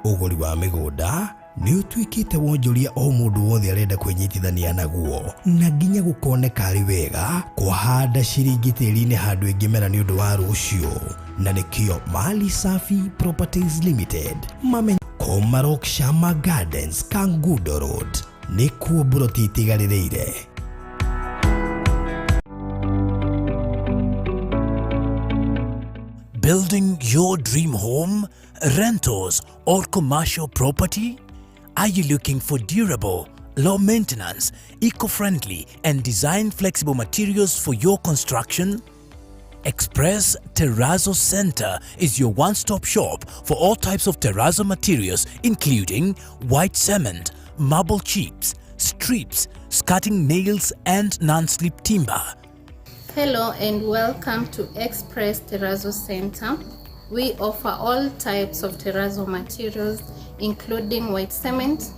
Uguri wa migunda ni utuikite wonjoria o mundu wothe arenda kwenyitithania naguo na nginya gukoneka ari wega kuhanda ciringi tiri-ini handu ingimera ni undu wa rucio na nikio Mali Safi Properties Limited mamenye Komarok Shama Gardens Kangundo Road ni kuo buroti itigaririire. Building your dream home, rentals or commercial property? Are you looking for durable, low maintenance, eco-friendly and design flexible materials for your construction? Express Terrazzo Center is your one-stop shop for all types of terrazzo materials including white cement, marble chips, strips, skirting nails and non-slip timber. Hello and welcome to Express Terrazzo Center. We offer all types of terrazzo materials including white cement,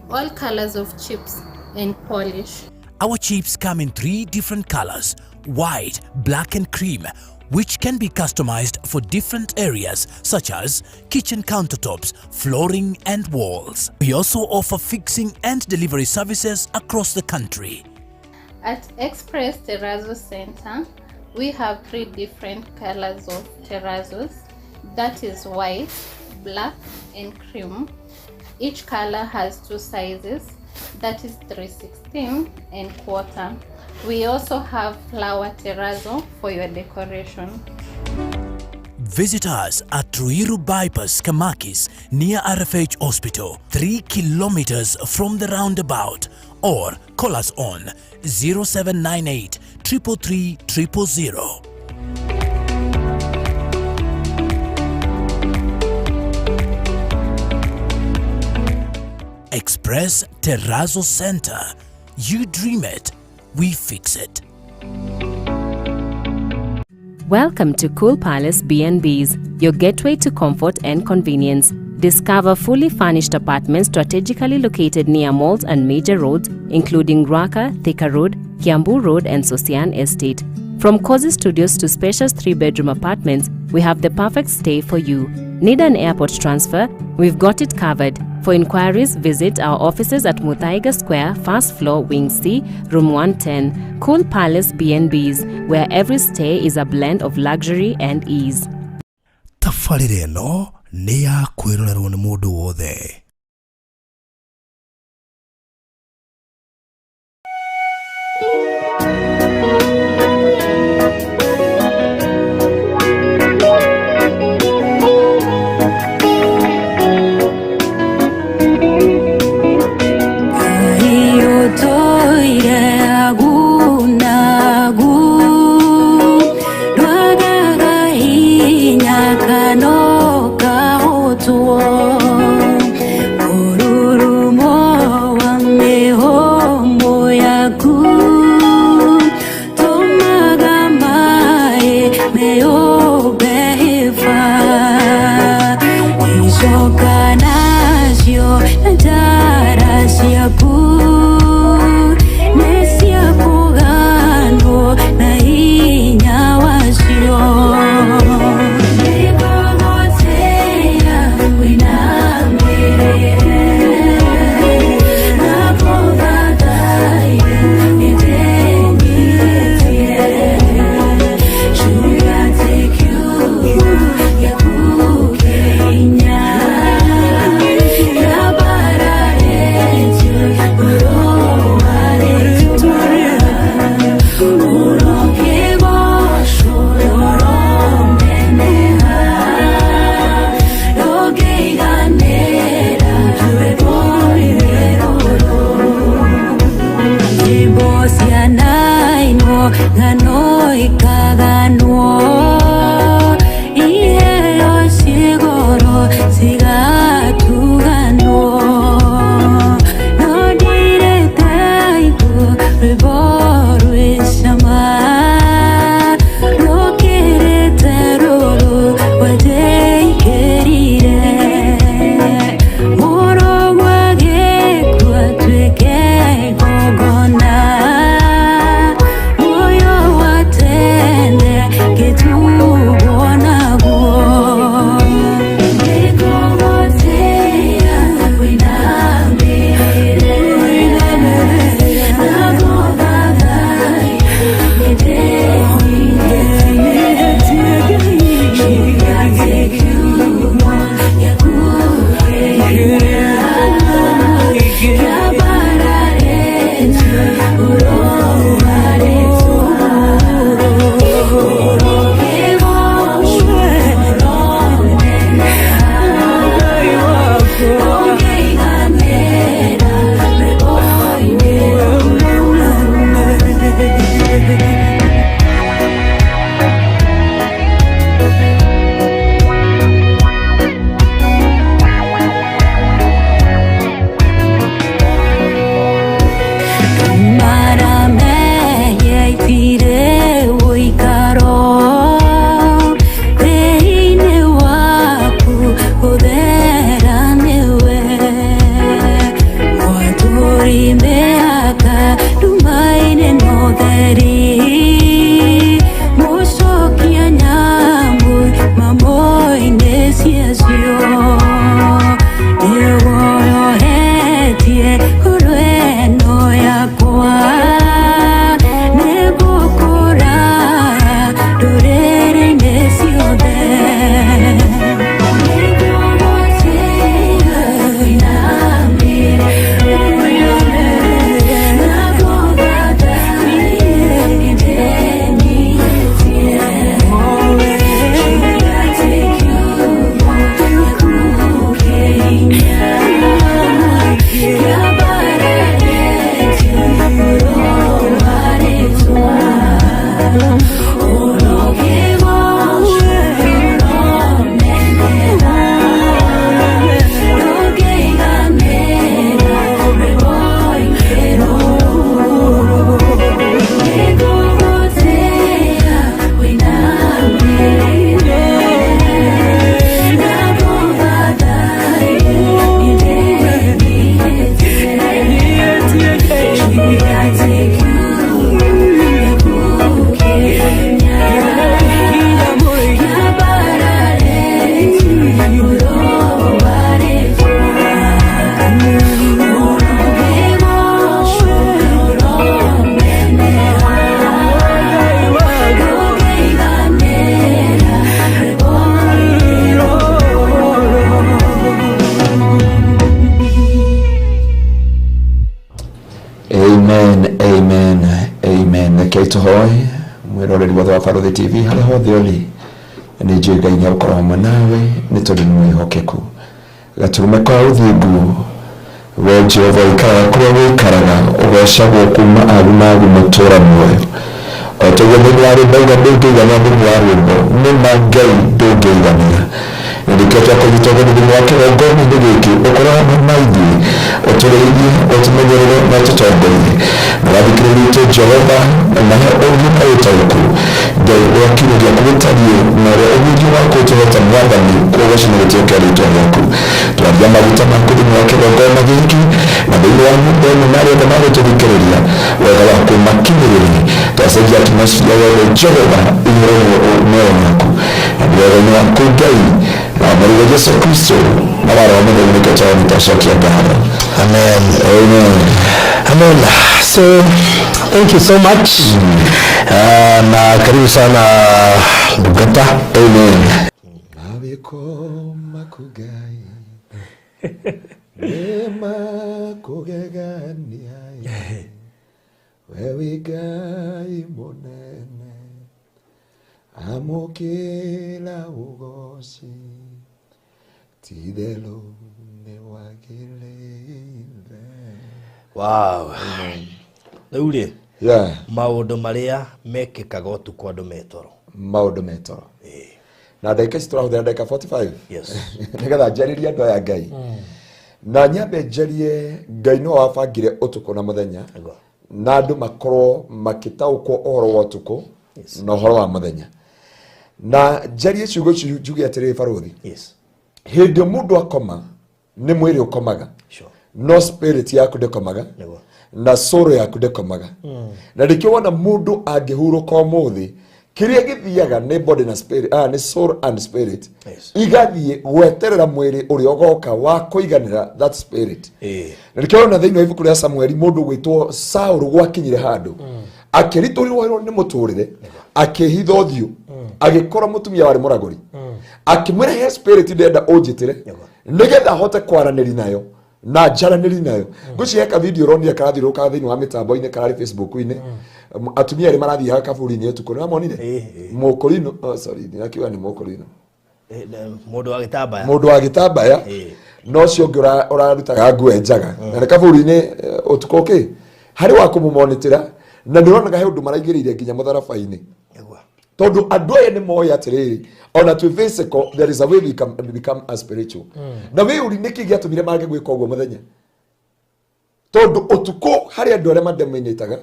all colors of chips and polish. Our chips come in 3 different colors, white, black and cream, which can be customized for different areas such as kitchen countertops, flooring and walls. We also offer fixing and delivery services across the country. At Express Terrazzo Center, we have 3 different colors of terrazzos, that is white, black and cream. Each color has 2 sizes, that is 3/16 and quarter. We also have flower terrazzo for your decoration. Visit us at Ruiru Bypass, Kamakis, near RFH Hospital, 3 kilometers from the roundabout, or call us on 0798 333 000. Express Terrazzo Center. You dream it, we fix it. Welcome to Cool Palace B&Bs, your gateway to comfort and convenience. Discover fully furnished apartments strategically located near malls and major roads, including Ruaka, Thika Road, Kiambu Road, and Sosian Estate. From cozy studios to spacious 3-bedroom apartments, we have the perfect stay for you. Need an airport transfer? We've got it covered. For inquiries, visit our offices at Muthaiga Square, first floor, Wing C, room 110. Cool Palace B&Bs, where every stay is a blend of luxury and ease. Tafarire ĩno nĩ ya kwĩrorerwo nĩ mũndũ wothe. ngano ikaganwo iheo sigoro sigatuganwo no direte iku riboru isama lokirete roro wade ikerire moro wage kwatweke gogona moyo watende ketubona guo nikogotea winambire nagodadai Tohoi mwiroreri wothe wa Barũthi TV harĩa hothe ũrĩ nĩ njũĩ Ngai nĩagũkorwo hamwe nawe nĩ tondũ nĩ mwĩhokeku gaturume kwa ũthingu we Jehova ikaraga kũrĩa wĩikaraga ũgocagwo kuma agunagu matũũra muoyo o toguo thĩinĩ wa rwĩmbo iga ndũngĩigania thĩinĩ wa rwĩmbo nĩma Ngai ndũngĩigania ndikio twakũnyitwo thĩinĩ wa kĩgongona-inĩ gĩkĩ ũkorwo hamwe na ithuĩ ũtũrĩithie ũtũmenyerere na ũtũtongorie na wathikĩrĩria itũ Jehova nahe ũgima ũtaũku Ngai wakire gĩaku gĩtariĩ na ũrĩa ũgũthiĩ waku ũtũhota Mwathani kũgocana gũtuĩka rĩĩtwa rĩaku twaria maguta maku thĩinĩ wa kĩgongona gĩkĩ na thĩinĩ wa nyũmba ĩno na arĩa othe magũtũthikĩrĩria wega waku makinyĩrĩre twacenjia atmosphere yothe Jehova igũrũ muoyo waku na wega-inĩ waku Ngai na mũrigo Yesu Kristo na wara wa Mungu nĩkĩtao nĩtacokia ngatho. Amen. Amen. Amen. So thank you so much. Na karibu sana Bugata. Amen. Nabiko makugai Nema kugegania wewe Ngai munene amukila ugoci tidelo ne wagile. Wow. Amen. Rĩu rĩ maundu maria mekikaga utuku andu metoro maundu metoro na ndagika ici turahuthira ndagika 45 yes nigetha njaririe andu aya Ngai na nyambe njarie Ngai no wabangire utuku na muthenya na andu makorwo makitaukwo uhoro wa utuku na uhoro wa muthenya na njarie ciugo njuge atiriri baruthi hindi mundu akoma ni mwiri ukomaga no spirit yaku ndikomaga na soul yaku ndikomaga na ndikio wona mundu angihuruka umuthi kiria githiaga ni body na spirit ni soul and spirit igathie gweterera mwiri uri ogoka wa kuiganira that spirit na ndikio wona thiini wa ibuku ria Samueli mundu gwitwo Saul gwakinyire handu akiriturirwo ni muturire akihitha uthio agikora mutumia wari muraguri akimwira he spirit ndenda unjitire nigetha hote kwaraniri nayo na jaraniri nayo gucieka video ronia karathiruka thiini wa mitambo-ini karari Facebook-ini atumia ri marathi ha kaburi-ini utuku na monire mukurino sorry akiwa ni mukurino mundu wa gitambaya no cio ngira urarutaga ngwe njaga na kaburi-ini utuku okay hari wa kumumonitira na ndironaga he undu maraigiriire nginya mutharabai-ini tondu andu aya ni moya atiriri ona to physical there is a way we become a spiritual na we uri niki giatumire mage gwika uguo muthenya tondu utuku hari andu aria mandamenyitaga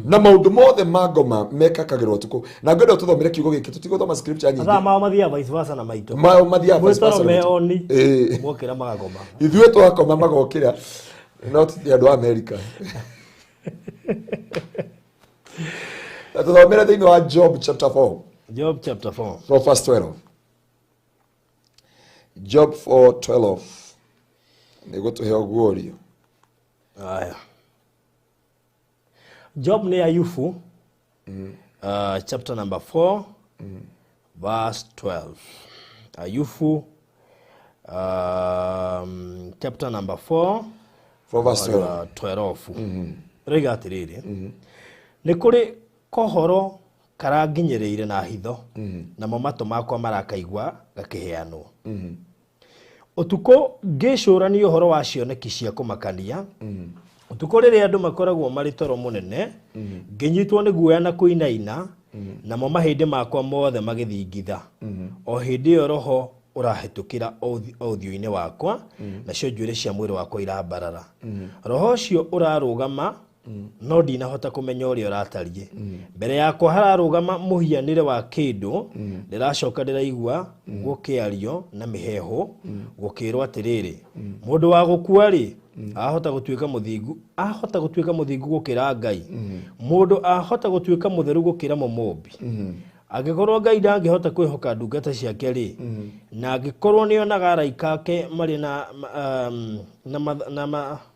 na maundu mothe magoma mekakagirwo utuku na ngwenda tuthomere kiugo giki tutiguthoma scripture nyingi mao mathia vice versa na maito mao mathia vice versa meoni mwokira magakoma ithuĩ twakoma magokira not the andu America tuthomere thiini wa Job chapter 4 Job chapter 4 from verse 12 Job 4:12 nego tuhe oguorio aya Job ni Ayubu chapter number 4 verse 12 Ayubu chapter number 4 from verse 12 rega atiriri ni kuri kohoro karanginyereire na hitho na momato makwa marakaigwa gakiheanwo utuko ngicurania uhoro wa cioneki cia kumakania utuko riria andu makoragwo mari toro munene nginyitwo ni guoya na kuinaina na mo mahindi makwa mothe magithingitha o hindi yo roho urahitukira authio-ini wakwa na cio njuire cia mwiri wakwa irambarara roho ucio urarugama no ndinahota kumenya uria uratarie mbere yakwa hararugama muhianire wa kindu ndiracoka ndiraigua gukiario na miheho gukirwo atiriri mundu wa gukua ri ahota gutuika muthingu gukira Ngai mundu ahota gutuika mutheru gukira mumumbi agikorwo Ngai ndangihota kwihoka ndungata ciake ri na agikorwo nionaga araika ake mari na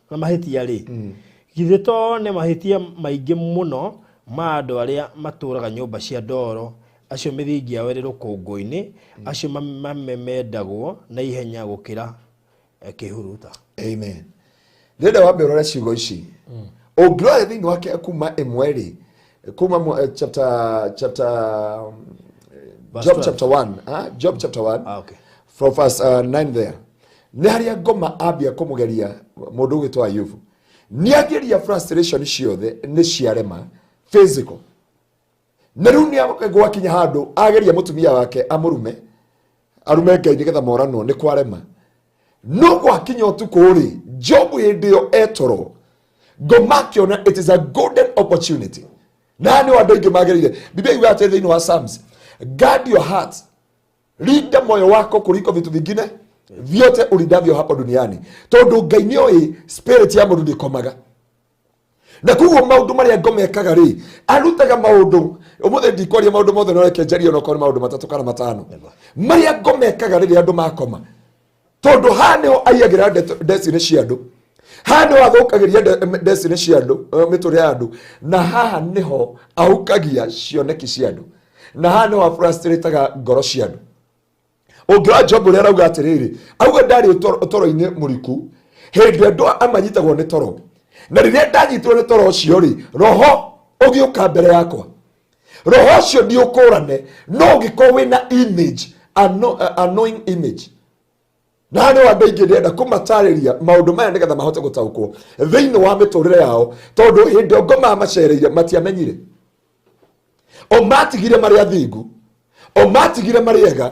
mahitia ri githito ne mahitia maingi muno ma andu aria maturaga nyumba cia ndoro acio mithingi yao iri rukungu-ini acio mamemendagwo na ihenya gukira kihuruta amen ndenda wambe urore ciugo ici ungirore thiini wake kuma imweri kuma chapter Job chapter 1 Job chapter 1 okay from verse 9 there ni haria ngoma ambia kumugeria mundu gwitwa Ayubu ni ageria frustration ciothe ni ciarema physical na riu ni agwa kinya handu ageria mutumia wake arume Ngai nigetha morano ni kwarema no gwa kinya utuku ri Job hindio etoro ngoma kiona it is a golden opportunity na ni wandu ingi magerire Biblia iwate thiini wa Psalms guard your heart linda moyo wako kuliko vitu vingine vyote ulidavyo hapa duniani tondu Ngai nioi spirit ya mundu ndikomaga na kuguo maundu maria ngomekaga ri arutaga maundu umuthe ndikwaria maundu mothe no reke njarie no kori maundu matatu kana matano maria ngomekaga ri andu makoma tondu hano aiyagira destiny cia andu hano athukagiria destiny cia andu mituri ya andu na haha niho aukagia cioneki cia andu na hano wa frustrateaga ngoro cia andu ungira Job ria rauga atiriri auga ndari utoro-ini muriku hindi andu amanyitagwo ni toro na riria ndanyitirwo ni toro ucio ri roho ugiuka mbere yakwa roho ucio ndiukurane no giko wina image annoying image na nĩ wa ndĩingĩ ndĩenda kũmatarĩria maũndũ maya nĩgetha mahote gũtaũkwo thĩinĩ wa mĩtũrĩre yao, tondũ hĩndĩ ĩyo ngoma macereire matiamenyire, o matigire marĩ athingu, o matigire marĩ ega,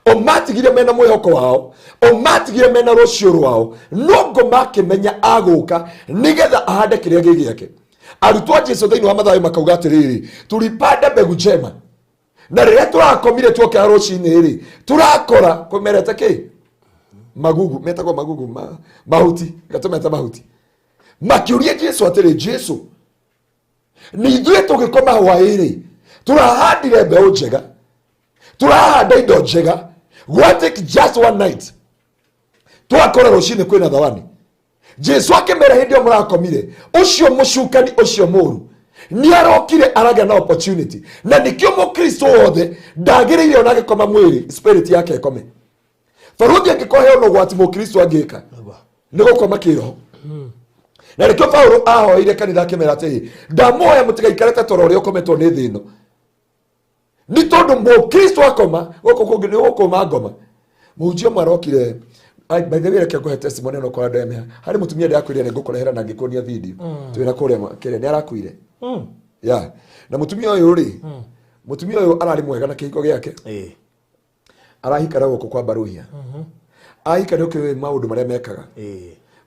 o matigire mena mwĩhoko wao, o matigire mena rũciũ rwao, no ngoma akĩmenya agũka nĩgetha ahande kĩrĩa gĩ gĩake. Arutwo a Jesũ thĩinĩ wa Mathayo makauga atĩrĩrĩ, tulipanda mbegu njema, na rĩrĩa tũrakomire tuokĩra rũcinĩ rĩ, turakora kũmerete kĩ? Magugu, metagwo magugu, mahuti, gatumeta mahuti. Makiuria Jesũ atĩrĩ, Jesũ, nĩ ithuĩ tũgĩkoma hwaĩ-rĩ, tũrahandire mbeũ njega, turahanda indo njega, what take just one night twakora rũcinĩ kwĩna thawani. Jesũ akĩmera hĩndĩ ĩyo mũrakomire, ũcio mũcukani ũcio mũru nĩ arokire aragĩa na opportunity, na nĩkĩo mũkristo wothe ndagĩrĩire ona agĩkoma mwĩrĩ spirit yake ĩkome. Barũthi angĩkorwo no gwati mũkristo angĩka nĩ gũkoma kĩroho. Na nĩkĩo Paulo ahoire kanitha akĩmera atĩrĩ, ndamuoya mũtigaikarĩte toro ũrĩa ũkometwo nĩ thĩ ĩno. Nĩ tondũ mũkristo akoma gũkũ kũngĩ nĩ gũkoma ngoma. Mũhunjia ũmwe arokire, by the way reke ngũhe testimony no kwa ndemea, harĩ mũtumia ndakwĩrire nĩ ngũkũrehera na ngĩkuonia video twĩna kũrĩa kĩrĩa nĩ arakuire. Yeah, na mũtumia ũyũ rĩ, mũtumia ũyũ ararĩ mwega na kĩhiko gĩake, arahikara gũkũ kwa Ngaruiya, ahika nĩ ũkĩrĩ maũndũ marĩa mekaga,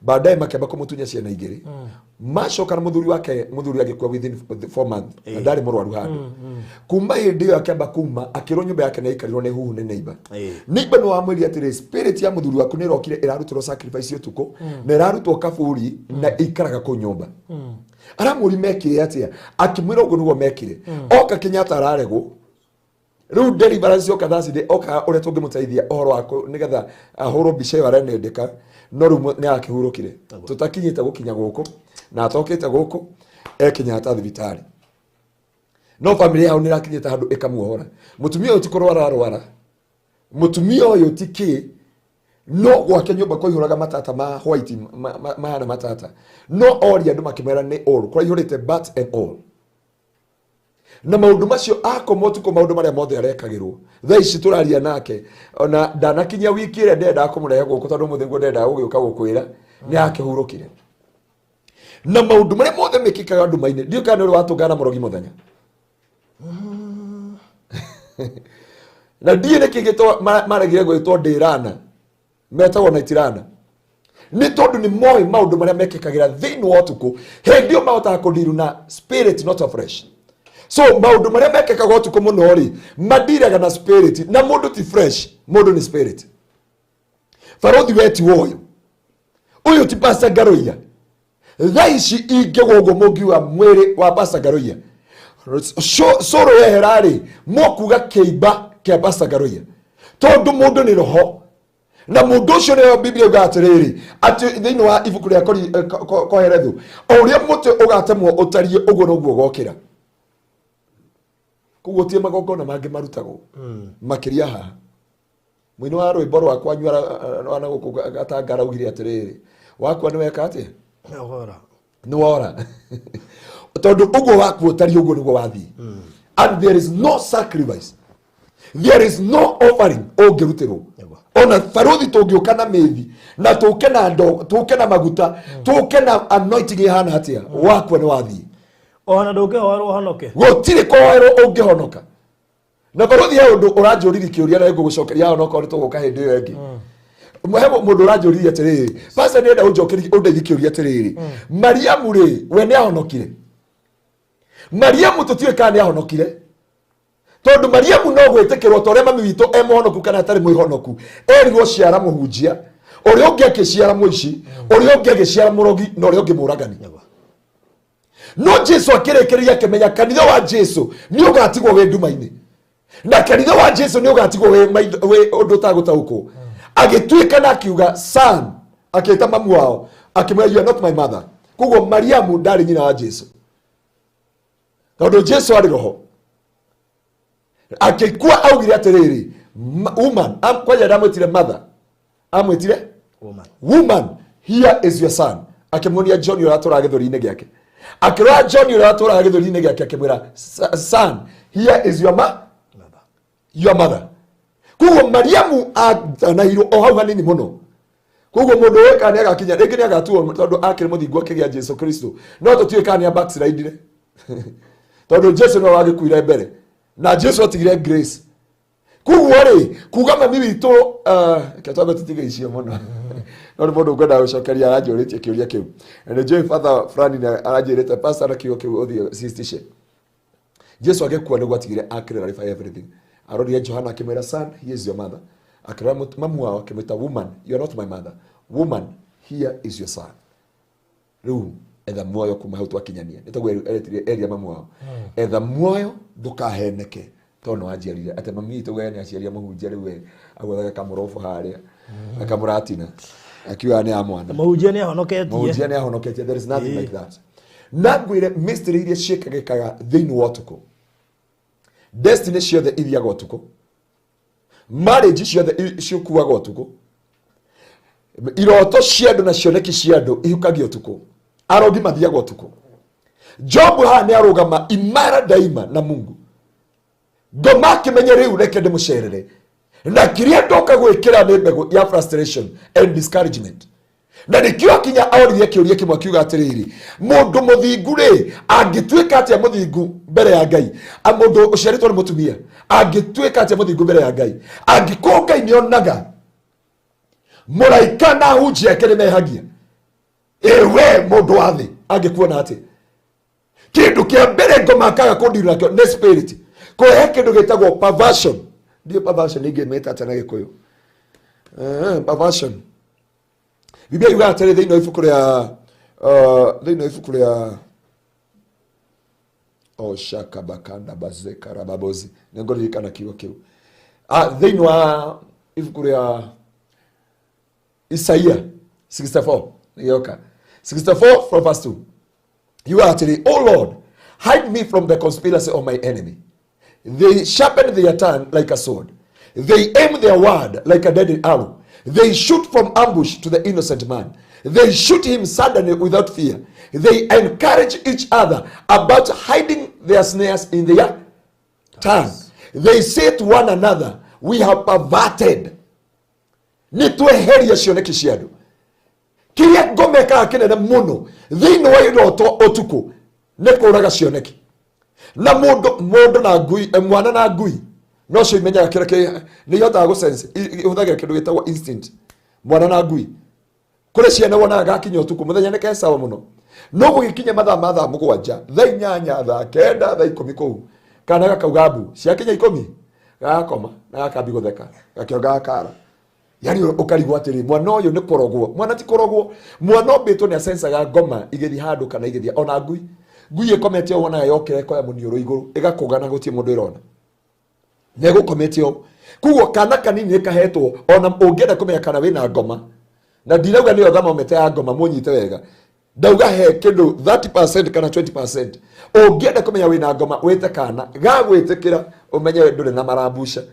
baadaye makĩamba kũmũtunya ciana igĩrĩ, macoka na mũthuri wake, mũthuri agĩkua within 4 months, na ndarĩ mũrwaru handũ. Kuma hĩndĩ ĩyo akĩamba kuma akĩrwo nyũmba yake nĩ ĩikarirwo nĩ huhu nĩ neighbor. Neighbor nĩ wamwĩrire atĩrĩ, spirit ya mũthuri waku nĩ ĩrokire ĩrarutĩrwo sacrifice ũtukũ, na ĩrarutwo kaburi na ĩikaraga kũu nyũmba. Aramũri mekire atĩa? Akĩmwĩra ũguo nĩguo mekire. Oka Kenyatta araregwo, rĩu deliverance yoka thacindĩ oka ũrĩa tũngĩmũteithia ũhoro wako nĩgetha ahũrwo mbica ĩyo arenendeka, no rĩu nĩ akĩhurũkire. Tũtakinyĩte gũkinya gũkũ na atokĩte gũkũ Kenyatta thibitarĩ, no family yao nĩ ĩrakinyĩte handũ ĩkamuohora. Mũtumia ũyũ ti kũrwara arwara, mũtumia ũyũ ti kĩ, no gwake nyũmba kũihũraga matata ma white mahana matata, no oria andũ makĩmera nĩ all kũraihũrĩte bat and all. Na maũndũ macio akoma ũtukũ, maũndũ marĩa mothe arekagĩrwo thaa ici tũraria nake, ona ndanakinya wiki ĩrĩa ndendaga kũmũrehe gũkũ tondũ mũthĩngũ ndendaga gũgĩũka gũkwĩra nĩ akĩhurũkire. Na maũndũ marĩa mothe mekĩkaga nduma-inĩ, ndiũĩ kana nĩ ũrĩ watũngana mũrogi mũthenya. Na ndiĩ nĩkĩ gĩtwa maregire gwĩtwo ndĩrana, metagwo na itirana, nĩ tondũ nĩ moĩ maũndũ marĩa mekĩkagĩra thĩinĩ wa ũtukũ, hĩndĩ ĩyo mahotaga kũndiru na spirit not afresh. So maũndũ marĩa mekĩkaga ũtukũ mũno rĩ, mandiraga na spirit, na mũndũ ti fresh, mũndũ ni spirit. Barũthi weti woyo ũyũ ti Pastor Ngaruiya, thaa ici ingĩgũgwo mũngiuga mwĩrĩ wa Pastor Ngaruiya cũrũ yehera rĩ, mũkuga kĩimba kĩa Pastor Ngaruiya, tondũ mũndũ nĩ roho, na mũndũ ũcio nĩyo Biblia yuga atĩrĩrĩ atĩ thĩinĩ wa ibuku rĩa Koherethu, o ũrĩa mũtĩ ũgatemwo ũtariĩ ũguo noguo gokĩra. Koguo tie magongona mangĩ marutagwo makĩria haha. Mũini wa rwĩmbo rwakwa nyuara wana gũkũ gatangara ugire atĩrĩrĩ, wakwa nĩ weka atĩa? Nĩ wora. Tondũ ũguo waku ũtariĩ ũguo nĩguo wathiĩ. And there is no sacrifice, there is no offering ũngĩrutĩrwo. Ona barũthi tũngĩũka na mĩthi na tũke na ndo, tũke na maguta, tũke na anointing ĩhana atĩa, wakwa nĩ wathiĩ. Ona ndũngĩhoerwo honoke, gũtirĩ kũhoerwo ũngĩhonoka. Na barũthi he ũndũ ũranjũririe kĩũria na ngũgũcokeria honoka ũrĩ tũgũka hĩndĩ ĩyo ĩngĩ. Mũndũ ũranjũririe atĩrĩrĩ, pastor nĩenda ũndeithie kĩũria atĩrĩrĩ, Mariamu rĩ, we nĩ ahonokire? Mariamu tũtiũĩ kana nĩ ahonokire, tondũ Mariamu no gwĩtĩkĩrwo ta ũrĩa mami witũ e mũhonoku kana atarĩ mwĩhonoku. Erirwo ciara mũhunjia, ũrĩa ũngĩ agĩciara mũici, ũrĩa ũngĩ agĩciara mũrogi, na ũrĩa ũngĩ mũragani. No Jesũ akĩrĩkĩrĩria akĩmenya kanitha wa Jesũ nĩ ũgatigwo wĩ nduma-inĩ, na kanitha wa Jesũ nĩ ũgatigwo wĩ ũndũ ũtagũtaũkwo. Agĩtuĩka na akiuga son, akĩĩta mamu wao akĩmwĩra you are not my mother. Koguo Mariamu ndarĩ nyina wa Jesũ, tondũ Jesũ arĩ roho. Akĩkua augire atĩrĩrĩ, woman, kwanja ndamwĩtire mother, amwĩtire woman, here is your son. Akĩmuonia John ũratũraga gĩthũri-inĩ gĩake, akĩrora John ũratũraga gĩthũri-inĩ gĩake akĩmwĩra son, here is your mother. Koguo Mariamu anairwo o hau hanini mũno, Koguo mundu weka ni agakinya ringi ni agatuo tondu akire muthingu akigia Jesu Kristo no tutue kana ni backslide tondu Jesu no wagikuire mbere na Jesu atigire grace. Koguo ri kuga mami witu ketwaga tutige icio muno no ni mundu ngwenda gucokeria aranjuritie kiuria kiu and Joy father Franny aranjirite pastor kiugo kiu uthio sistishe Jesu agekuwa niguo atigire akire clarify everything. Arorire Johana akimwira son he is your mother. Akira mamu wao akimwita woman you are not my mother. Woman here is your son. Riu etha muoyo kuma hau twakinyania nitagwo eretire area mamu wao etha muoyo ndukaheneke tono wanjiarire ate mami itu we ni aciaria muhunjia riu we agwethaga kamurofo haria akamuratina akiwa ni amwana muhunjia ni ahonoketie there is nothing like that. Nagwire mystery iria ciikagikaga thiini wa Utuku. Destiny ciothe ithiaga Utuku. Marriage ciothe ciukuaga Utuku. Iroto cia andu na cioneki cia andu ihukagio Utuku. Arogi mathiaga Utuku. Job ni arugama imara daima na Mungu. Ngoma kimenye riu reke ndimucerere. Na kiria ndoka gwikira ni mbegu ya frustration and discouragement. Na nikio kinya auririe kiuria kimwe kiuga atiriri mundu muthingu ri angituika atia muthingu mbere ya Ngai a mundu uciaritwo ni mutumia angituika atia muthingu mbere ya Ngai angiko Ngai nionaga muraika na hunjia kene mehagia ewe mundu wa thi angikuona ati kindu kia mbere ngoma kaga kundira nakio ne spirit ko he kindu gitagwo perversion ndio perversion ingemeta tena gikuyu perversion. Biblia yuga atari thiini wa ibuku ria shaka bakanda bazeka rababozi nengori kana kigo kiu thiini wa ibuku ria Isaiah 64 yoka 64 from verse 2 you are atari oh Lord hide me from the conspiracy of my enemy. They sharpen their tongue like a sword, they aim their word like a deadly arrow. They shoot from ambush to the innocent man. They shoot him suddenly without fear. They encourage each other about hiding their snares in their tongue. They say to one another, we have perverted. Nitweheria cioneki cia andu. Kiria ngomeka kinene muno thiini wa iroto Utuku ni kuraga cioneki. Na mundu na ngui mwana na ngui no cio imenyaga kireke ni yota go sense ihuthagira kindu gitagwo instinct mwana na ngui kuri ciana wona gakinya Utuku muthenya ni kesa muno no gugikinya mathaa mugwanja thaa 8 thaa 9 thaa 10 kou kana gakauga mbu ciakinya 10 gakoma na gakambi gutheka gakionga kara yani ukarigwo atiri mwana uyu ni korogwo mwana ti korogwo mwana obetwo ni asensaga ngoma igethi handu kana igethi ona ngui ikomete wona yokire ko ya muniuro iguru igakugana gutie mundu irona nego kometio kugo kana kanini kahetwo ona ungienda kumenya kana wina ngoma na ndirauga niyo thermometer ya ngoma munyite wega ndauga he kindu 30% kana 20% ungienda kumenya wina ngoma wite kana gagwitikira umenye we ndure na marambusha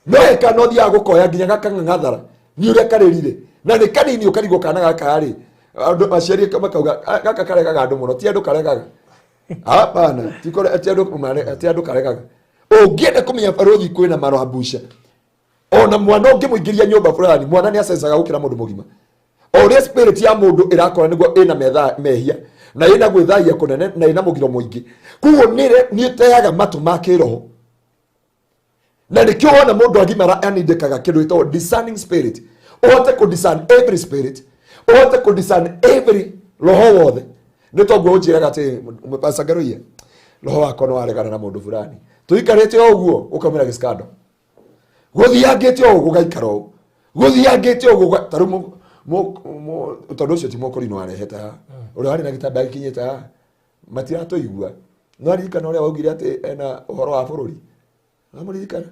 no kana thia gukoya nginya gakangathara ni uria karirire na ni kanini ukarigo kana gakari andu aciari kama kauga gaka karekaga andu muno ti andu karekaga hapana tikore ati andu karekaga ungienda kumenya barothi kwina marambusha ona mwana ungimuingiria nyumba fulani mwana ni asensaga gukira mundu mugima o spirit ya mundu irakora niguo ina mehia na ina gwithaia kunene na ina mugiro muingi kuo ni teaga matu makiroho na nikio ona mundu agimara anindikaga kindu itawo discerning spirit ohote ku discern every spirit ohote ku discern every roho wothe nitogwo ujiraga ati mupasa Ngaruiya roho wako no aregana na mundu fulani tuikarete oguo ukamira giskando guthiangite oguo gaikaro guthiangite oguo taru tondu ucio ti mokorino areheta uria hari na gitamba gikinyeta matirato igua no arikana uria waugire ati ena uhoro wa bururi amuririkana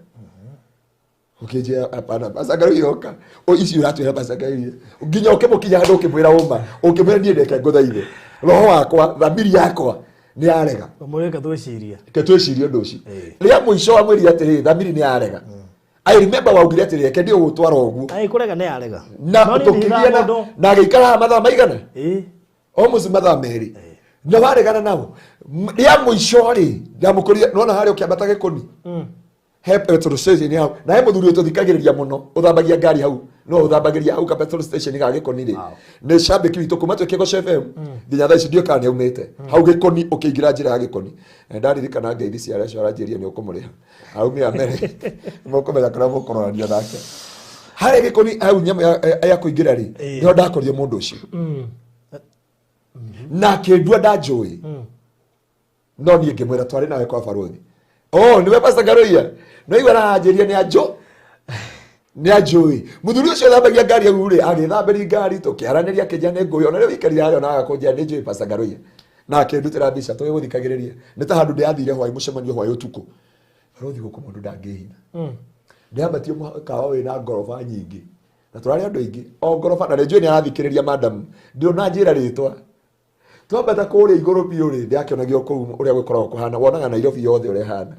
ukije hapana basa Ngaruiya oka o ici uratwira basa Ngaruiya nginya ukimukinya handu ukimwira uma ukimwira nie ndeke nguthaithe roho wakwa thamiri yakwa ni arega umureka twiciria undu ucio ria muico wa mwiri atiri thamiri ni arega I remember waugire atiri reke ndio gutwara oguo ai kurega ni arega na tukigiana na gikara mathaa maigana almost mathaa meri na waregana nao ria muico ri ndamukuria nona hari ukiambata gikoni he Metoro station hau na he muthuri ututhikagiriria muno uthambagia ngari hau no uthambagiria hau ka petrol station ga gikoni ri ne shabiki witu kuma tweke go FM nginya thaa ici ndio kana umite hau gikoni ukiingira njira ya gikoni ndaririkana ngeithi cia acio aranjiria ni ukumuriha hau mi amere mukumenya kana mukorania nake hari gikoni hau nyamu ya kuingira ri ndio ndakorie mundu ucio na kindua ndajui no ni ngimwira twari nawe kwa baruthi niwe Pastor Ngaruiya no igwa na anjiria ni anjo ni ajui muthuri ucio thambagia ngari au ri agithamberi ngari tukiaraniria kijana nguyo na riu ikarira hayo na agakunjia ni njui Pastor Ngaruiya na akindutira mbica twi guthikagiriria ni ta handu ndiathire hwai mucemanio hwai utuku baruthi guku mundu ndangihina ndiambatio kawa wina ngorofa nyingi na turari andu aingi o ngorofa na njui ni arathikiriria madam ndio na njira ritwa twambata kuri iguru biu ri ndiakionagio kuu uria gukorwo kuhana wonaga Nairobi yothe uria hana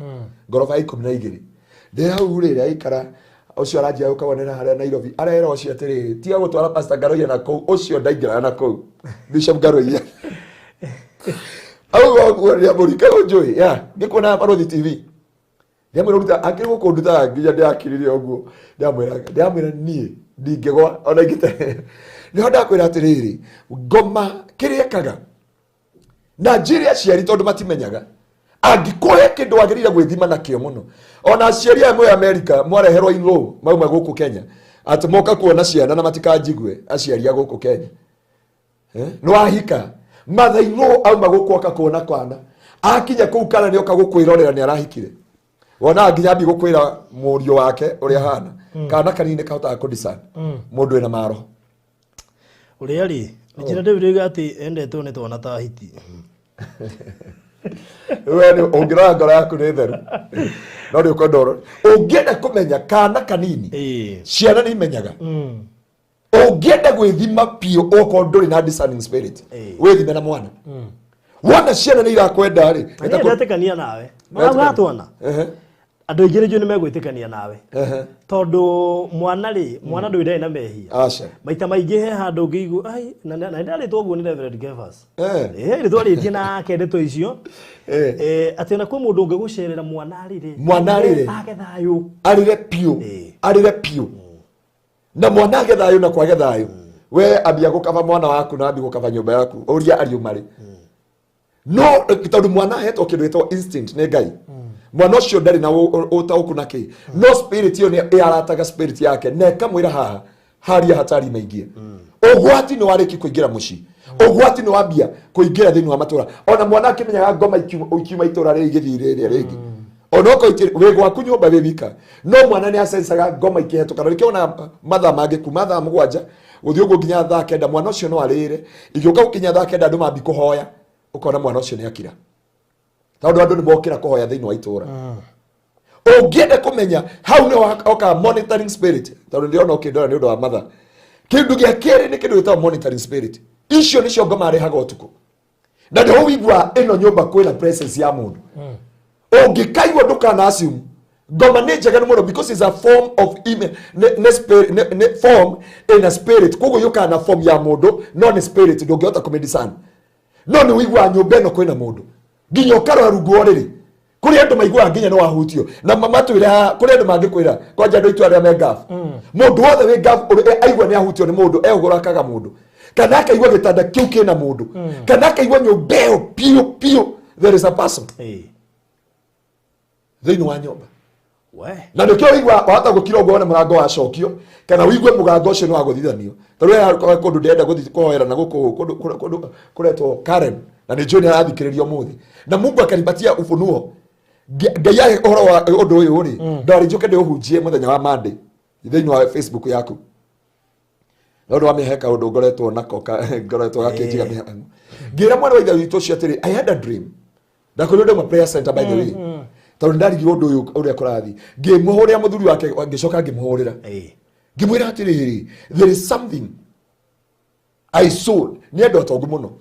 ngorofa 12 ndi hau ri aikara ucio aranjia ukawonera haria Nairobi arera ucio atiri tiga gutwara Pastor Ngaruiya na kuu ucio ndaingira na kuu Bishop Ngaruiya au gwaria murika njui ngikona Baruthi TV ndiamwiruta akiri gukunduta nginya ndiakiririe uguo ndiamwira nie ndingigwa ona ingite niho ndakwira atiriri ngoma kiriekaga Nigeria ciari tondu matimenyaga angikuhe kindu wagirire gwithima na kio muno ona aciari amwe America mwareherwo in law mauma guku Kenya ati moka kuona ciana na matikanjigwe aciari ya guku Kenya no ahika mother in law au maguku oka kuona kwana akinya kuu kana ni oka gukwirorera ni arahikire wona nginya bi gukwira murio wake uria hana kana kanine kahota kudisana mundu ena maro uria ri njira ndebirega ati endetwo ni twana ta hiti wewe ongira ngora yaku ni theru no ri ukondoro ungienda kumenya kana kanini ciana ni menyaga ungienda gwithima pio oko nduri na discerning spirit withime na mwana wana ciana ni irakwenda ri ndatekania nawe mwagatwana andu aingĩ nĩnjũĩ nĩmegwĩtĩkania nawe tondũ mwana ndũire na mehia maita maingĩ he handũ ngĩigua ai na ndarĩtwo ũguo nĩ Reverend Gervas rĩtwa rĩtie nake ndeto icio atĩ na kwĩ mũndũ ũngĩgũcerera mwana rĩrĩ age thayũ arĩre piũ na mwana age thayũ na kwage thayũ we ambia gũkaba mwana waku na ambia gũkaba nyũmba yaku ũria ariũmarĩ no tondũ mwana hetwo kĩndũ gĩtagwo instinct nĩ Ngai mwana ucio ndari na utauku nake no spirit yo ni arataga spirit yake na kamwira haha haria hatari maingie ugwati ni wariki kuingira muci ugwati ni wambia kuingira thini wa matura ona mwana akimenyaga ngoma ikiuma itura ri githire ringi ona ko we gwaku nyumba wika no mwana ni asensaga ngoma ikihetoka na rikiona matha mage kuma tha mugwanja uthio go nginya tha kenda mwana ucio no arire igioka ukinya tha kenda andu mambi kuhoya ukona mwana ucio ni akira tondu andu ni mokira kuhoya thini wa itura ungienda kumenya how no oka monitoring spirit tondu ndiona ukindora ni undu wa matha kindu gia keri ni kindu gitwa monitoring spirit icio nicio ngoma ari haga utuku na ndio wigwa ino nyumba kwina presence ya mundu ungikaigwa ndukana assume ngoma ni njega muno because it's a form of form in a spirit kogo yukana form ya mundu no ni spirit ndungihota kumedisana no ni wigwa nyumba ino kwina mundu nginya ukaro rungu riri kuri andu maigua nginya no wahutio na mama twira kuri andu mangikwira kwanja andu itu aria me gafu mundu wothe we gafu aigua ni ahutio ni mundu egurakaga mundu kana akaigua gitanda kiu kina mundu kana akaigua nyumbeo pio there is a person thini wa nyumba na ndikio wigua wahota gukira ugo wona murango wa cokio kana wigue mugango ucio no aguthithanio tondu ya kundu ndenda guthi kuhoera na guku kuretwo Karen na ni John arathikiririo muthi na Mungu akanipatia ufunuo Ngai uhoro wa undu uyu ri ndari njuke ndi uhunjie muthenya wa Monday thini wa Facebook yaku ndu wa miheka undu ngoretwo nako ngoretwo gakinjiga miheka ngira mwana wa ithe witu cio atiri I had a dream ndakorio ndo prayer center by the way tondu ndarigi undu uyu uria kurathi ngimuhuria muthuri wake ngicoka ngimuhurira ngimwira atiri there is something I saw ni endo tongu muno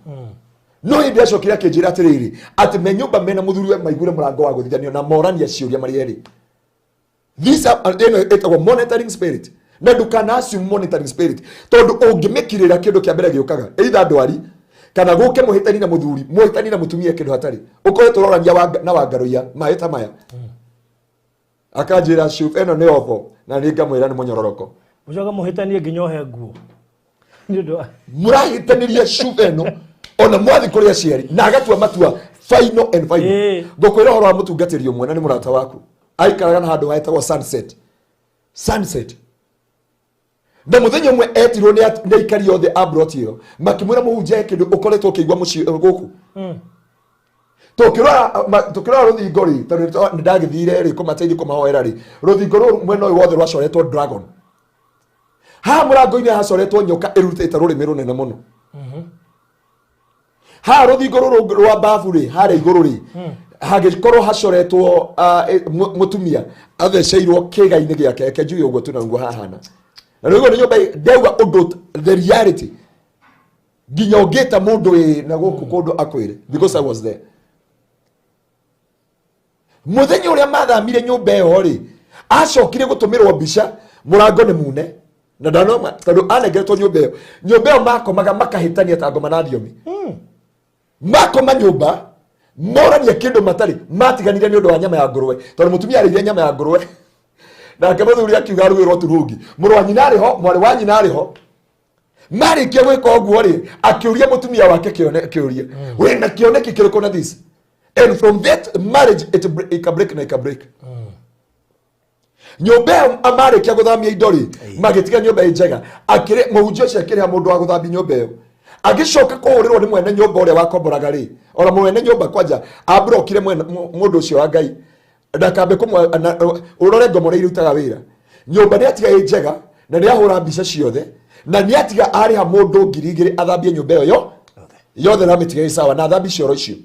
no hindi acokire akinjira atiriri ati menyumba mena muthuri we maigure murango wa guthithanio na morania ciuria mari eri this etagwo monitoring spirit na ndukana assume monitoring spirit tondu ungimikirira kindu kia mbere giukaga either ndwari kana guke muhitani na muthuri muhitani na mutumia kindu hatari ukoretwo rorania na wa Ngaruiya mahita maya akanjira shuf eno ne ofo na ni ngamwira ni munyororoko Mucoka muhitanie nginyohe nguo. Ni ndo. Murahitaniria shuve no ona mwathi kuria ciari na agatua matua final and final. Ngokwira horo wa mutungatirio mwana ni murata waku. Aikaraga na handu haitagwo sunset. Sunset. Na muthenya umwe etirwo ni ikari othe abrotio makimwira muhunjia kindu ukoretwo kigwa muci guku. Tukirora ruthingo ri tondu ni ndagithire ri kumateithia kumahoera ri ruthingo ru mwena uyu wothe rwacoretwo dragon. Ha murango-ini hacoretwo nyoka irutite rurimi runene muno. Ha ruthingo ruru rwa bafu ri hare iguru ri hagikorwo hacoretwo mutumia atheceirwo kiga-ini giake kenjui uguo tunanguo hahana. Na rĩu nĩ nyũmba ndauga ũndũ the reality nginya ũngĩta mũndũ na gũkũ kũndũ akwĩre because I was there. Mũthenya ũrĩa mathamire nyũmba ĩyo rĩ acokire gũtũmĩrwo mbica mũrango nĩ mune na ndanoma tondũ anengeretwo nyũmba ĩyo makomaga makahĩtania ta ngoma na thiomi. Makoma nyũmba morania kĩndũ matarĩ matiganire nĩ ũndũ wa nyama ya ngũrwe tondũ mũtumia arĩire nyama ya ngũrwe na kamathuri akiuga ruirwo turungi mũrũ wa nyina arĩ ho mwarĩ wa nyina arĩ ho marĩkia gwĩka ũguo rĩ akĩũria mũtumia wake kĩũria wĩna kĩoneki kĩrĩkũ na this and from that marriage it can break na it can break. Nyũmba ĩyo amarĩkia gũthamia indo rĩ magĩtiga nyũmba ĩ njega akĩrĩ mũhunjia ũcio akĩrĩha mũndũ wa gũthambia nyũmba ĩyo agĩcoka kũhũrĩrwo nĩ mwene nyũmba ũrĩa wakomboraga rĩ ona mwene nyũmba kwanja abrokire mũndũ ũcio wa Ngai ndakambe urore ngomo ri rutaga wira nyumba ni atiga ĩ njega na ni ahura mbica ciothe na ni atiga ari ha mundu ngirigiri athambie nyumba ĩyo yothe na mitiga ĩ sawa na athambi cioro icio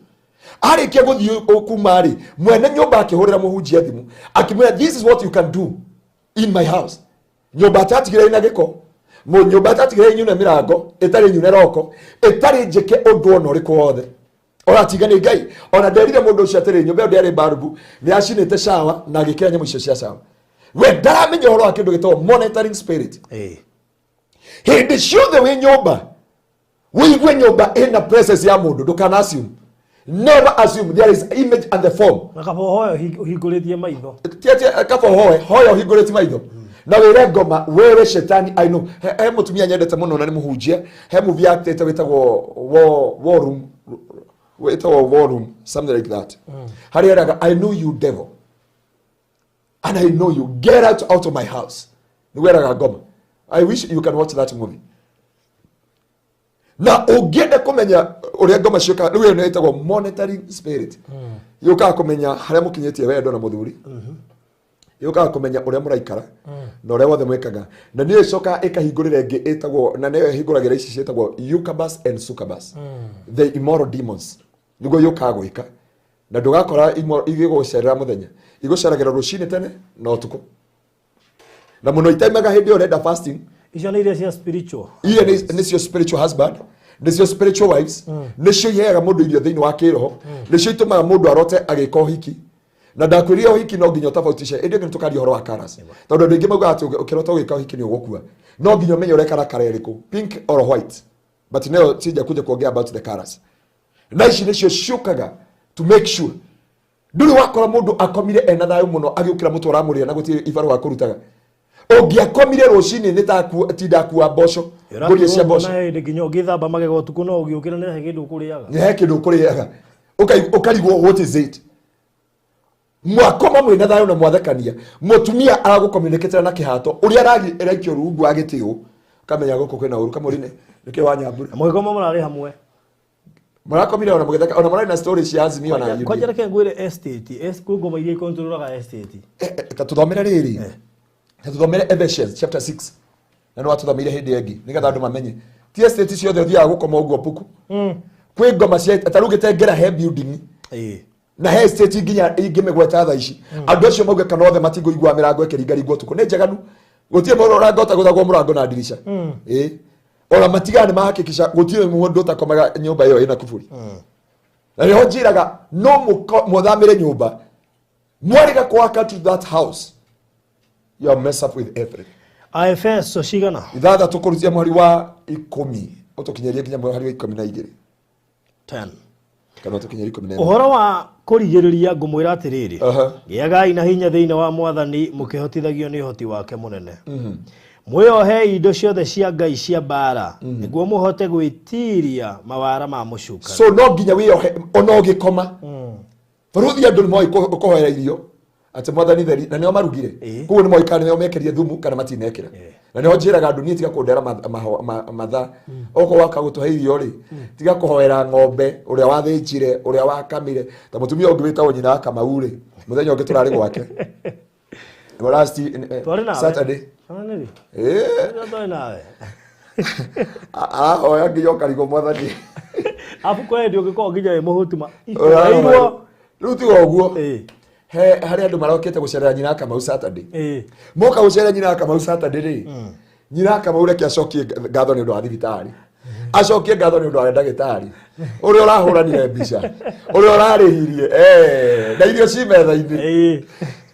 arikia guthii kuma ri mwene nyumba akihurira muhunjia thimu akimwira this is what you can do in my house. Nyumba tatigire ina giko nyumba tatigire nyune mirango itari nyune roko itari njeke undu ono riku wothe ora tigani Ngai ona nderire mundu ucio atiri nyumba ndari barubu ni acinite shawa na gikira nyamu icio cia shawa we ndaramenya horo akindu gitwo monitoring spirit hindi ciothe wi nyumba wiigwe nyumba in the presence ya mundu ndukana assume never assume there is image and the form nakabohoyo hingurithie maitho tiatia kabohoyo hingurithie maitho na wire ngoma wewe shetani I know he mutumia nyendete muno na ni muhunjia he movie actor witagwo war room war room something like that. Hariaraga I know you devil and I know you get out of my house. Niweraga ngoma I wish you can watch that movie. Na ugienda kumenya uria ngoma cioka riu ni itagwo monitoring spirit. Yuka kumenya haria mukinyetie wendo na muthuri. Yuka kumenya uria muraikara na uria wothe mwekaga na ni icoka ikahingurira ingi itagwo na niyo hinguragira ici cietagwo Succubus and Succubus the immoral demons nigo yuka gwika na ndugakora igigucerera muthenya iguceragira rucini tene na utuku na muno itaimaga hindi urenda fasting icio ni iria cia spiritual iria ni cio spiritual husband nicio spiritual wives nicio iheaga mundu irio thiini wa kiroho nicio itumaga mundu arote agika uhiki na ndakwiria uhiki no nginya tofautisha indi ngi tukari horo wa karas tondu ndingi mauga ati ukirota ugika uhiki ni ugukua no nginya umenye urekara kara iriku pink or white but now sija kuja kuongea about the colors na ici nicio ciukaga to make sure nduri wakora mundu akomire ena thayo muno agiukira mutu ramuria na gutire ibaru wa kurutaga ungiakomire rucini ni ta tinda kuwa mboco nguria cia mboco na nginya ngithamba magego tuku no ugiukira ne kindu kuriaga ne kindu kuriaga ukarigwo what is it mwakoma mwina thayo na mwathekania mutumia aragucommunicate na kihato uria araikio rungu agitio kamenya guko kwina uru kamurine nike wanyambura mwigoma murari hamwe murakomire ona mugetheka ona murari na stories cia azimio na kwa njira ke ngwire estate ngoma iria ikontrolaga estate tatuthomere riri tatuthomere Ephesians chapter 6 na no atuthamire hindi yengi nigetha andu mamenye ti estate ciothe uthiaga gukoma uguo puku kwi ngoma cia atarugite ngera he building na he estate nginya ingimegweta tha ici andu acio mauge kana othe matingo igwa mirango ekeringari tuku ni njaganu gutie moro rangota guthagwo murango na dirisha ona matigane mahakikisha gutie mundu utakomaga nyumba iyo ina kufuri na riho njiraga no muthamire nyumba mwariga kwaka to that house you are mess up with everything. Efeso cigana ithatha tukurutia mwari wa 10 utukinyeria nginya mwari wa 12 10 kana tukinyeria 14 uhoro wa kurigiriria ngumwira atiriri giagai na hinya thiini wa mwathani mukihotithagio ni hoti wake munene Mwiyohe indo ciothe cia Ngai cia bara niguo muhote gwitiria mawara ma mucuka. So no nginya wiyohe ona ugikoma. Baruthi andu ni moi kuhoera irio. Ati mwathani theri na nio marugire. Kuo ni moi kana nio mekerie thumu kana matinekira. Na nio njiraga andu ni tiga kundera matha. Oko waka gutuhe irio ri. Tiga kuhoera ng'ombe uria wathinjire uria wakamire. Ta mutumia ungi witagwo nyina Kamau ri. Muthenya ungi turari gwake. Last Saturday. Ndio nawe. Oya ngiyo karigo mwathani. Afu kwa ndio ngiko nginya muhutuma. Ruti oguo. He hari andu marokete gucerera nyina Kamau Saturday. Moka gucerera nyina Kamau Saturday ri. Nyina Kamau reke acokie ngatho ni undu wa thibitari. Acokie ngatho ni undu wa ndagitari. Uri urahuranire mbica. Uri urarihirie. Na irio ci metha-ini.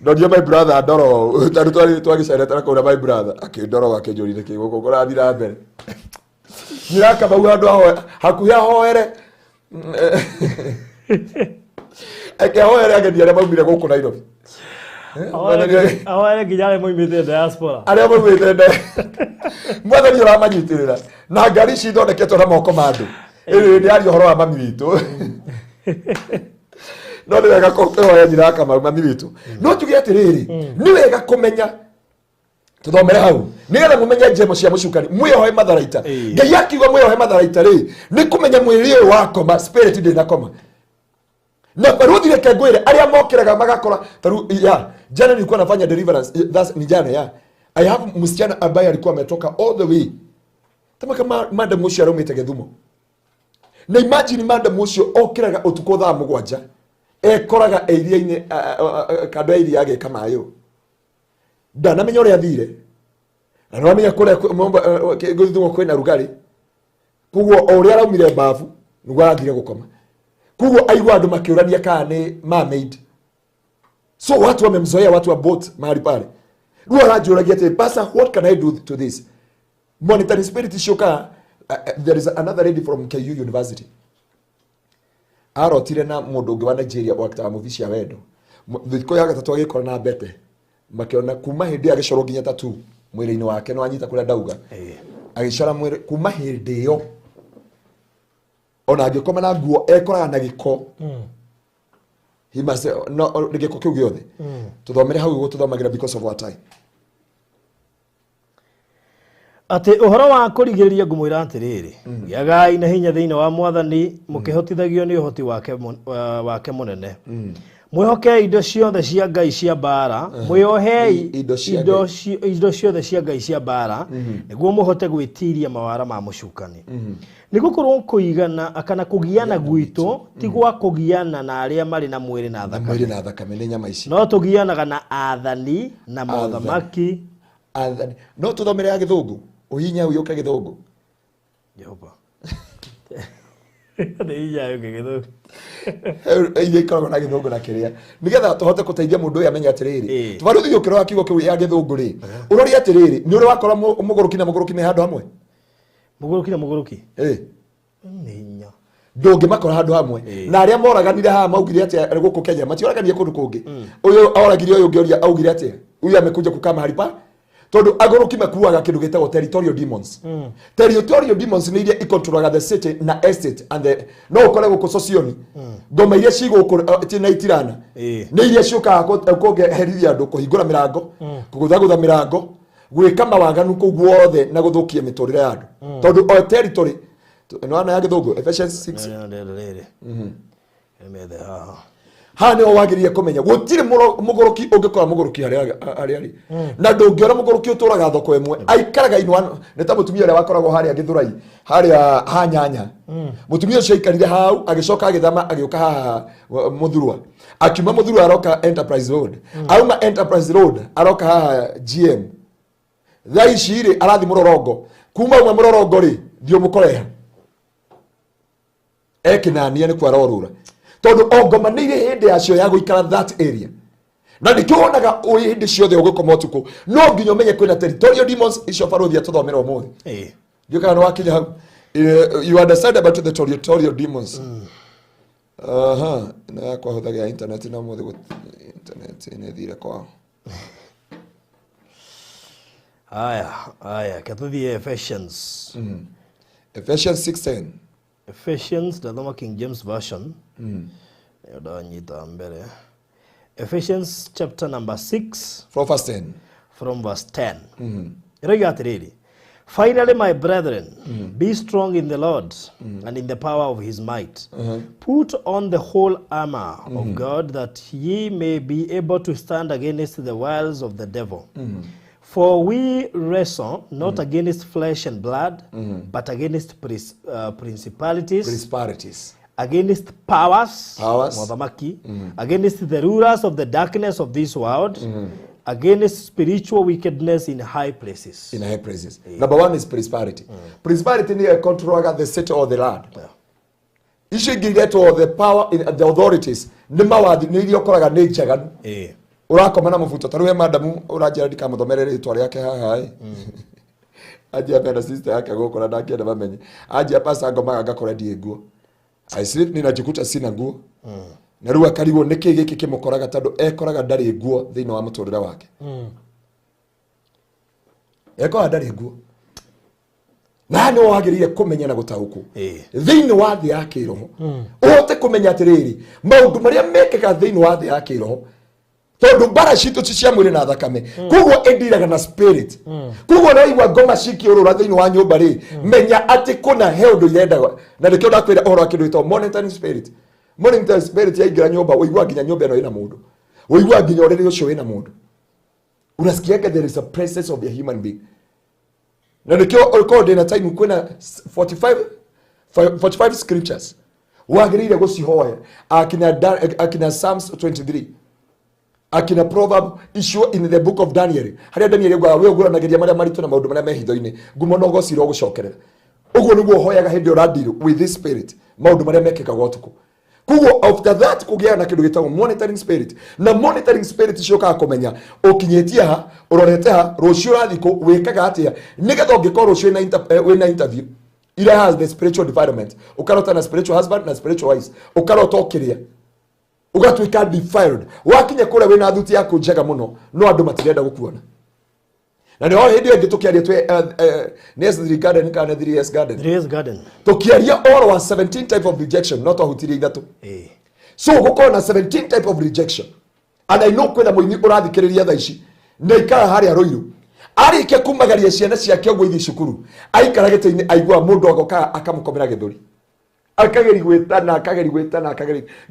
Ndorie my brother ndoro. Taru twagiceretera kuura my brother. Akindoro akinjurire kiguko kurathira mbere. Nyina Kamau andu hakuhi ahoere. Eke hoere ageni aria maumire guku Nairobi. Ahoere nginya moimite diaspora. Aria moimite mwathani uramanyitirira na ngari ici ithondeketwo na moko ma andu. Iri ni ari uhoro wa mami witu. No ni wega kuhoya nyina Kamau mami witu. No tuge atiriri ni wega kumenya tuthomere hau nigetha mumenye njemo cia mucukani mwiyohe matharaita. Ngai akiuga mwiyohe matharaita ri ni kumenya mwiri uyu wakoma spirit ndina koma. Na baruthi reke ngwire aria mokiraga magakora taru ya jana nilikuwa nafanya deliverance that's ni jana ya I have msichana ambaye alikuwa ametoka all the way kama madam ucio arumite Githumo na imagine madam ucio okiraga utuko thaa mugwanja ekoraga iria-ini kando iria yake kama ayo ndanamenya uria athire na no amenya kuria Githumo kwina rugari kuguo uria araumire bafu niguo athire gukoma. Kugo aigwa andu makiurania kana ni mermaid. So watu wamemzoea watu wa boat mahali pale. Ruo rajuragia ati pasa what can I do to this? Monitoring spirit shoka there is another lady from KU University. Arotire na mundu ungi wa Nigeria wakita movie cia wendo. Thiko ya gatatu agikora na bete. Makiona kuma hindi agicoro nginya tatu mwiri-ini wake no anyita kuria ndauga. Agicora mwiri kuma hindi yo. Ona agikoma na nguo ekoraga na giko. He must no giko kiu giothe. Tuthomere hau gututhomagira because of what time. Ati uhoro wa kurigiriria ngumwira atiriri yagai na hinya thiini wa mwathani mukihotithagio ni uhoti wake munene. Mwihoke indo ciothe cia Ngai cia bara mwiyohei indo ciothe cia Ngai cia bara niguo muhote gwitiria mawara ma mucukani. Nigukorwo kuigana akana kugiana gwitu ti gwa kugiana na aria mari na mwiri na thakame. Mwiri na thakame ni nyama ici. No tugianaga na athani na mothamaki. Athani. No tuthomere ya Githungu. Uhinya uyoka Githungu. Jehova. Ndeija yo Githungu. Iye ikoragwo na Githungu na kiria. Nigetha tuhote kuteithia mundu uyu amenye atiriri. Tubaruthi ukiro akiugo kiu ya Githungu ri. Urori atiriri ni uri wakora muguruki na muguruki me handu hamwe. Muguruki na muguruki. Ninya. Ndungi makora handu hamwe. Na aria moraganire haha maugire ati guku Kenya matioraganie kundu kungi. Uyu oragire uyu ngioria augire ati uyu amekuja kukama halipa. Tondu aguruki makuaga kindu gitagwo territorial demons. Territorial demons ni iria ikontrolaga the city na estate and the no ukore guku socioni. Ngoma iria cigo ati na itirana. Ni iria ciukaga kugerithia andu kuhingura mirango, kuguthagutha mirango, gwika mawaganu ku guothe na guthukia miturire ya andu. Tondu o territory no ana ya Githungu Ephesians 6. Emethe haha. Hane wagirie kumenya gutire muguruki ungikora muguruki ari na ndungiora muguruki uturaga thoko imwe aikaraga inwa ne ta mutumia ria wakoragwo hari Githurai hari hanyanya mutumia ucio aikarire hau agicoka agithama agiuka haha Muthurwa akiuma Muthurwa aroka Enterprise Road auma Enterprise Road aroka haha GM thaiciri arathi Murorongo kuma uma Murorongo ri thio mukoreha ekinania ni kwarorura tondu ongoma ni iri hindi yacio ya guikara that area na ndikionaga ui hindi ciothe ugikoma utuku no nginyo menye kwina territorial demons icio baruthi atuthomera umuthi ndika no wakinya hau you understand about the territorial demons na kwa hothagia internet na umuthi internet ine thire kwao Aya, katuthie Ephesians. Ephesians 6:10. Ephesians, the King James Version. Yodanyita mbele. Ephesians chapter number 6. From verse 10. From verse 10. Really. Finally, my brethren, be strong in the Lord and in the power of his might. Put on the whole armor of God, that ye may be able to stand against the wiles of the devil. For we wrestle not against flesh and blood, but against principalities, against powers, against the rulers of the darkness of this world, against spiritual wickedness in high places. In high places. Number one is prosperity. Prosperity is controlling the city or the land. Issue get all the power in the authorities. Nimawadi niliokoraga nejagan. Urakomana mufuto taruhe madamu urajira dikamutomerere itwari yake hai. Aje apenda sister yake agokora ndaki enda bamenye. Aje apasa ngomaga agakora Diego. I sleep ninajikuta sina nguo. Na ruwa karibu niki giki kimukoraga tando ekoraga ndari nguo thini wa muturire wake. Ekoraga ndari nguo. Na no wagirire kumenya na gutahuku. Thini wa thi yake roho. Uhote kumenya atiriri maundu maria mekeka thini wa thi yake roho. Tondu bara citu ci cia mwiri na thakame. Kuguo endiraga na spirit. Kuguo no igwa ngoma cikiurura thini wa nyumba ri menya ati kuna heundu irendaga. Na nikio ndakwira ohoro akindu ito monitoring spirit. Monitoring spirit yaingira nyumba uigwa nginya nyumba ino ina mundu. Uigwa nginya uriri ucio ina mundu. Unasikiaga there is a presence of a human being. Na nikio record in a time kuna 45 scriptures. Wagirire gucihoya akina Psalms 23. Akina proverb issue in the book of Daniel. Haria Daniel gwa we gura nageria maria maritu na maundu maria mehitho-ini. Ngumo no gociro gucokerera. Uguo niguo hoyaga hindi uradiru with this spirit. Maundu maria mekekaga utuku. Kuguo after that kugia na kindu gitagwo monitoring spirit. Na monitoring spirit iciokaga kumenya ukinyetie ha urorete ha rucio rathiko wikaga atia nigetha ungikorwo rucio wina interview. Ira has the spiritual development. Ukarota na spiritual husband na spiritual wife. Ukarota ukiria. Ugatuika defiled. Wakinya kure wina thuti yaku njega muno no andu matirenda gukuona. Na ndio hindi ngi tukiaria twe Nesri Garden kana 3S Garden. 3S Garden. Tukiaria all wa 17 type of rejection not ahutiria ithatu. So gukorwo na 17 type of rejection. And I know kwena muini urathikiriria tha ici. Neikara haria roiru. Arike kumagaria ciana ciake gwa ithi cukuru. Aikara gite-ini aigua mundu agoka akamukomera githuri. Akageri gwetana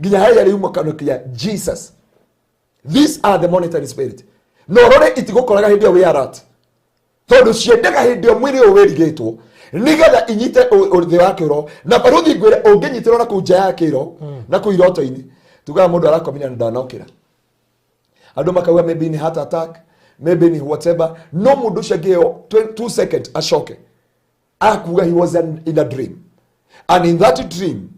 nginya haya riuma kanokia Jesus. These are the monitoring spirit. No rore itigukoraga hindi we alert. Tondu ciendaga hindi mwiri uwerigetwo nigetha inyite uthi wake ro na baruthi ngwire unginyitirwo na kunja yake ro na kuiroto-ini tugaga mundu arakomina ndanokira. Andu makauga maybe ni heart attack, maybe ni whatever. No mundu shageo 2 seconds ashoke. Akuga he was in a dream. And in that dream,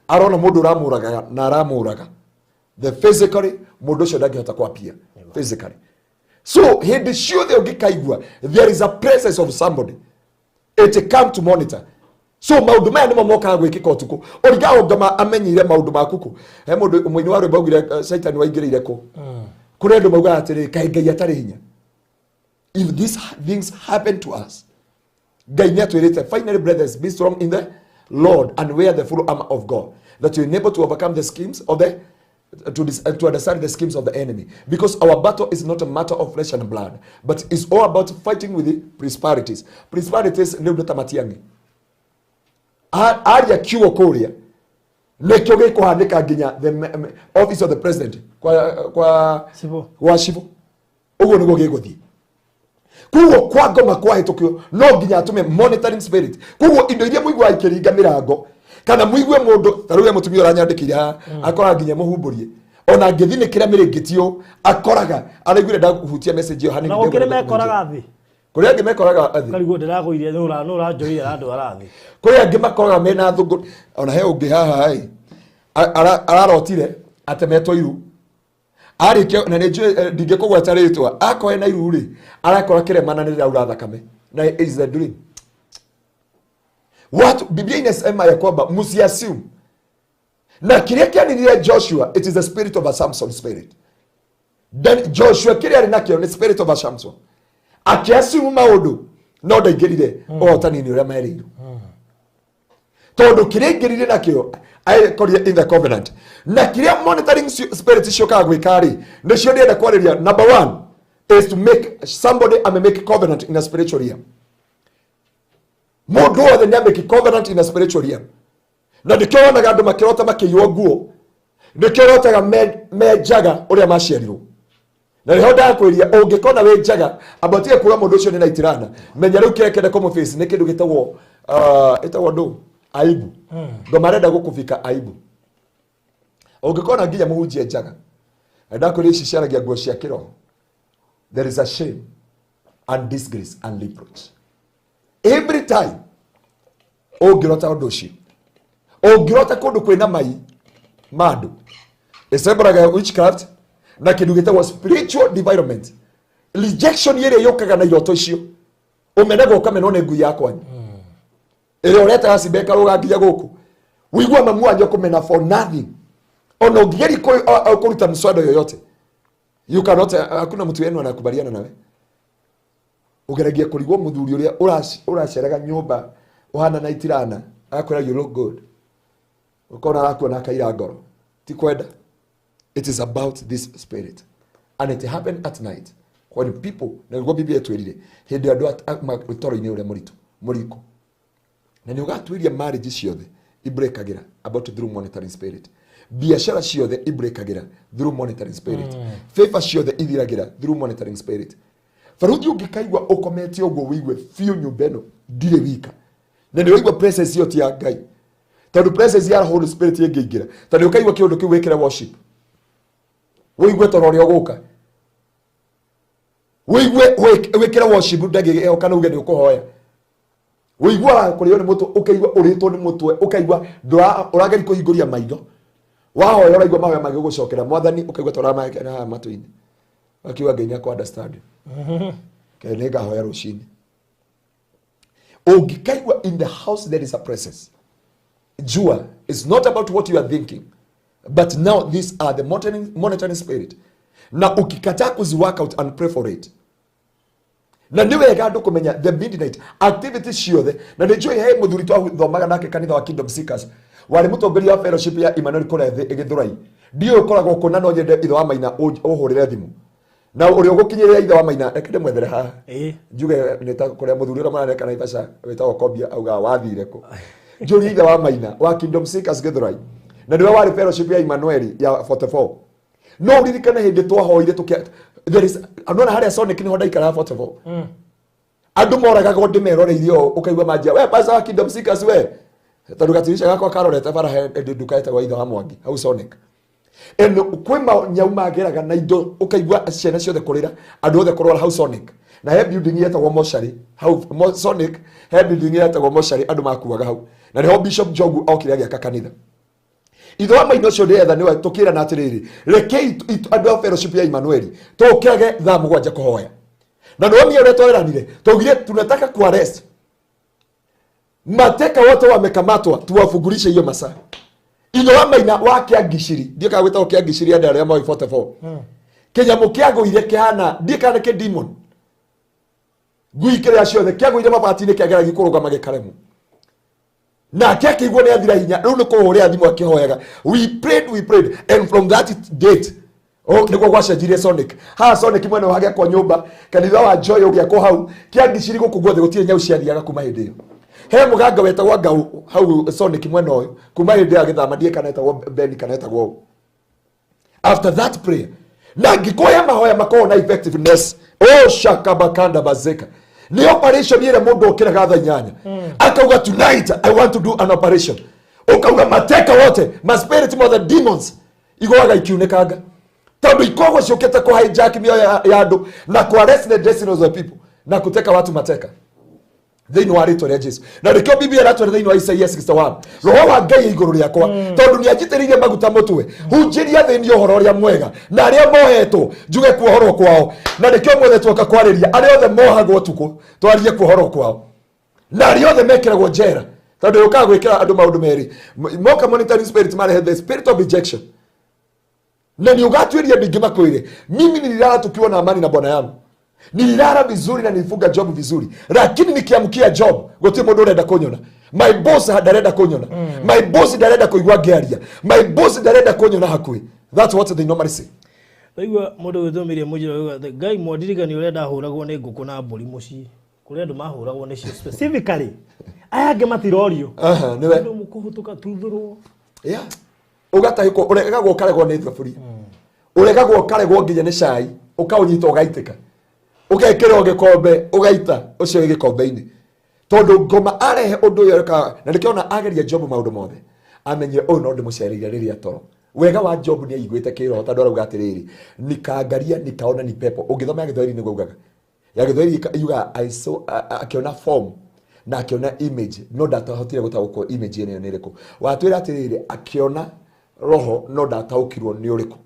arona mundu ramuraga na ramuraga. The physically mundu cio ndangihota kwapia physically. So hindi ciothe ungikaigua there is a presence of somebody. It come to monitor. So maundu maya nimo mokaga gwikika utuku. Origa ngama amenyire maundu makuku. He mundu muini wa rwimbo gwire Satan waingirire ku. Kure ndu mauga atiri kai ngai atari hinya. If these things happen to us, ngai ni atwirite finally brothers be strong in the Lord and wear the full armor of God, that you're able to overcome the schemes of the to understand the schemes of the enemy, because our battle is not a matter of flesh and blood, but it's all about fighting with the prosperities ndio tamatiangi aria kiwo kuria nekyo gikuhandika nginya the office of the president kwa shivo uguo niguo giguthii. Kuguo kwa ngoma kwa hitukio no nginya atume monitoring spirit. Kuguo indo iria muigwa ikiringa mirango kana muigwe mundu taruye mutumia uranyandikira akora nginya muhumburie ona ngithini kira miringitio akoraga araigwire ndahutia message yo hani na gukire mekoraga thi kuria ngi mekoraga athi karigo ndiraguirie no njoire andu arathi kuria ngi makoraga mena thungu ona he ungi haha hai ararotire atemetwo iru arike na neje ndingikugweta ritwa akoe na iru ri arakora kiremana ni raura thakame na is the dream. What Biblia inasema ya kwamba msiassume na kile kianile Joshua, it is the spirit of a Samson spirit. Then Joshua kile alinakio ni spirit of a Samson. akiasimu maundu no ndaingirire ohotani ni uria merirwo tondu kiria ingirire nakio aikoria in the covenant na kiria monitoring spirit ciokaga gwikari nicio ndienda kwariria. Number 1 is to make somebody make covenant in a spiritual realm. Mundu wothe ni make covenant in a spiritual realm. Na ndikio wonaga andu makirota makiywo nguo, ndikio rotaga menjaga uria maciarirwo. Na riho ndakwiria ungikona we njaga abatie kuga mundu ucio ni na itirana menya riu kirekende ko face ni kindu gitagwo itagwo ndu aibu. Ndo marenda gukuvika aibu. Ungikona nginya muhunjie njaga ndakwira ici ciaragia nguo cia kiroho. There is a shame and disgrace and reproach every time ungirota undu ucio. Ungirota kundu kwina mai mandu isemberaga witchcraft na kindu gitagwo spiritual development. Rejection yere yokaga na iroto icio umenega ukamena one ngui yakwa ere oreta asibeka rugagia guku wigwa mamu anje kumena for nothing ono ngigeri kuruta mswada yoyote. You cannot, hakuna mtu wenu anakubaliana nawe. Ugeragia kurigwo muthuri uria uraceraga nyumba uhana na itirana akwira you look good ukona arakuona akaira ngoro ti kwenda. It is about this spirit and it happened at night when people na ngo biblia twirire hindi andu utoro-ini uria muriko na ni ugatwiria marriage ciothe ibreakagira about through monitoring spirit. Biashara ciothe ibreakagira through monitoring spirit. Favor ciothe ithiragira through monitoring spirit. Faruthi ungikaigwa ukomete uguo wigwe fiu nyumbeno ndire wika na ni wigwa presence yoti ya Ngai tondu presence ya Holy Spirit yengiingira tondu ukaigwa kiundu kiu wikira worship wigwe torori oguka wigwe wikira worship ndagi okana uge ni ukuhoya wigwa kurio ni mutu ukaigwa uritwo ni mutwe ukaigwa urageri kuhinguria maitho wahoya uraigwa mahoya magi gucokera mwathani ukaigwa torama na matu-ini akiwa Ngai kwa understand kene gahoya rucini ungikaigwa in the house there is a presence. Jua is not about what you are thinking but now these are the monitoring spirit na ukikataa kuzi work out and pray for it na niwe gado kumenya the midnight activities ciothe na nijua he muthuri twa thomaga nake kanitha wa Kingdom Seekers wari mutongoria wa fellowship ya Emmanuel Korethe igithurai ndio ukoragwo kuna no nyende itho wa maina uhurire thimu na uri ugukinyirira itho wa maina rekende mwethere ha njuge nita kuria muthuri ura mara kana ibasha wetagwo Kobia auga wathire ko njuri itho wa maina wa Kingdom Seekers githurai na niwe wari fellowship ya Emmanuel ya 44 no uririkana hindi twahoire tukia there is anona haria Sonic ni hoda ikara 44 andu moraga gode meroreirio ukaigwa majia we pasa Kingdom Seekers we tondu gatirisha gakwa karorete bara he nduka etagwo itho wa Mwangi hau Sonic eno kwima nyauma ageraga na indo ukaigwa ciana ciothe kurira andu othe kurora hau Sonic na he building yetagwo Moshari hau Sonic he building yetagwo Moshari andu makuaga hau na niho Bishop Jogu okire gya kanitha itho wa maino cio ndetha niwe tukira na atiriri rekei andu a fellowship ya Emmanuel tukirage thaa mugwanja kuhoya na no mie retweranire tugire tunataka ku arrest mateka wote wamekamatwa tuwafungulishe hiyo masaa. Itho wa maina wa Kiangishiri ndio kagwetagwo Kiangishiri andu aria moi 44 kinyamu kiaguire kihana ndie kana ke demon ngui kiria ciothe kiaguire mabati-ini kiageragia kurugama gikaremu na kekigwo ni athira hinya riu ni kuhuria thimu akihoyaga we prayed and from that date niko gwacenjirie Sonic ha Sonic mwene wage kwa nyumba kanitha wa Joy ugia ko hau Kiangishiri guku gwothe gutire nyau ciathiaga kuma hindi iyo he muganga wetagwo Ngau hau Sonic mwene uyu kuma hindi ya githama ndie kana etagwo Ben kana etagwo after that prayer na ngikoya mahoya makoo na effectiveness shakabakanda bazeka ni operation ile mundu okiraga tha 8 akauga tonight I want to do an operation ukauga mateka wote ma spirit more than demons igoaga ikiunekaga tondu ikogo ciokete ku hijack mioyo ya andu na ku arrest the destinies of people na kuteka watu mateka thini wa rito ria Jesu na rikio Biblia ratwara thini wa Isaia 61 roho wa Ngai iguru riakwa tondu ni ajitiririe maguta mutwe hunjiria thini uhoro ria mwega na aria mohetwo njuge kuohorwo kwao na rikio mwethe twoka kwariria aria othe mohagwo tuku twaririe kuohorwo kwao na aria othe mekiragwo njera tondu ukaga gwikira andu maundu meri moka monitoring spirit mare the spirit of rejection na ni ugatwiria ndingi makwire mimi nililala tukiwa na amani na bwana yangu nililala vizuri na nilifunga job vizuri, lakini nikiamkia job gote mundu urenda kunyona. My boss ndarenda kunyona. My boss ndarenda kuigwa ngiaria. My boss ndarenda kunyona hakui. That's what they normally say. Aigua mundu withomirie mujira Ngai mwandirigani urenda ahuragwo ni nguku na mburi mucii kuri andu mahuragwo ni cio specifically aya ange matirorio niwe mukuhutuka tuthurwo ugatahiko uregagwo karegwo ni thaburi uregagwo karegwo nginya ni cai ukaunyita ugaitika ukekera gikombe ugaita ucio gikombe-ini tondu ngoma arehe undu yoreka na ndikiona ageria job maundu mothe amenye no ndimucereire riria toro wega wa job ni aiguite kiro tondu arauga atiriri nikaangaria nikaona ni pepo ungithoma ya Githweri ni gugaga ya Githweri yuga I saw akiona form na akiona image no ndatahotire gutaguko image ene ni riku watwira atiriri akiona roho no ndataukirwo ni uriku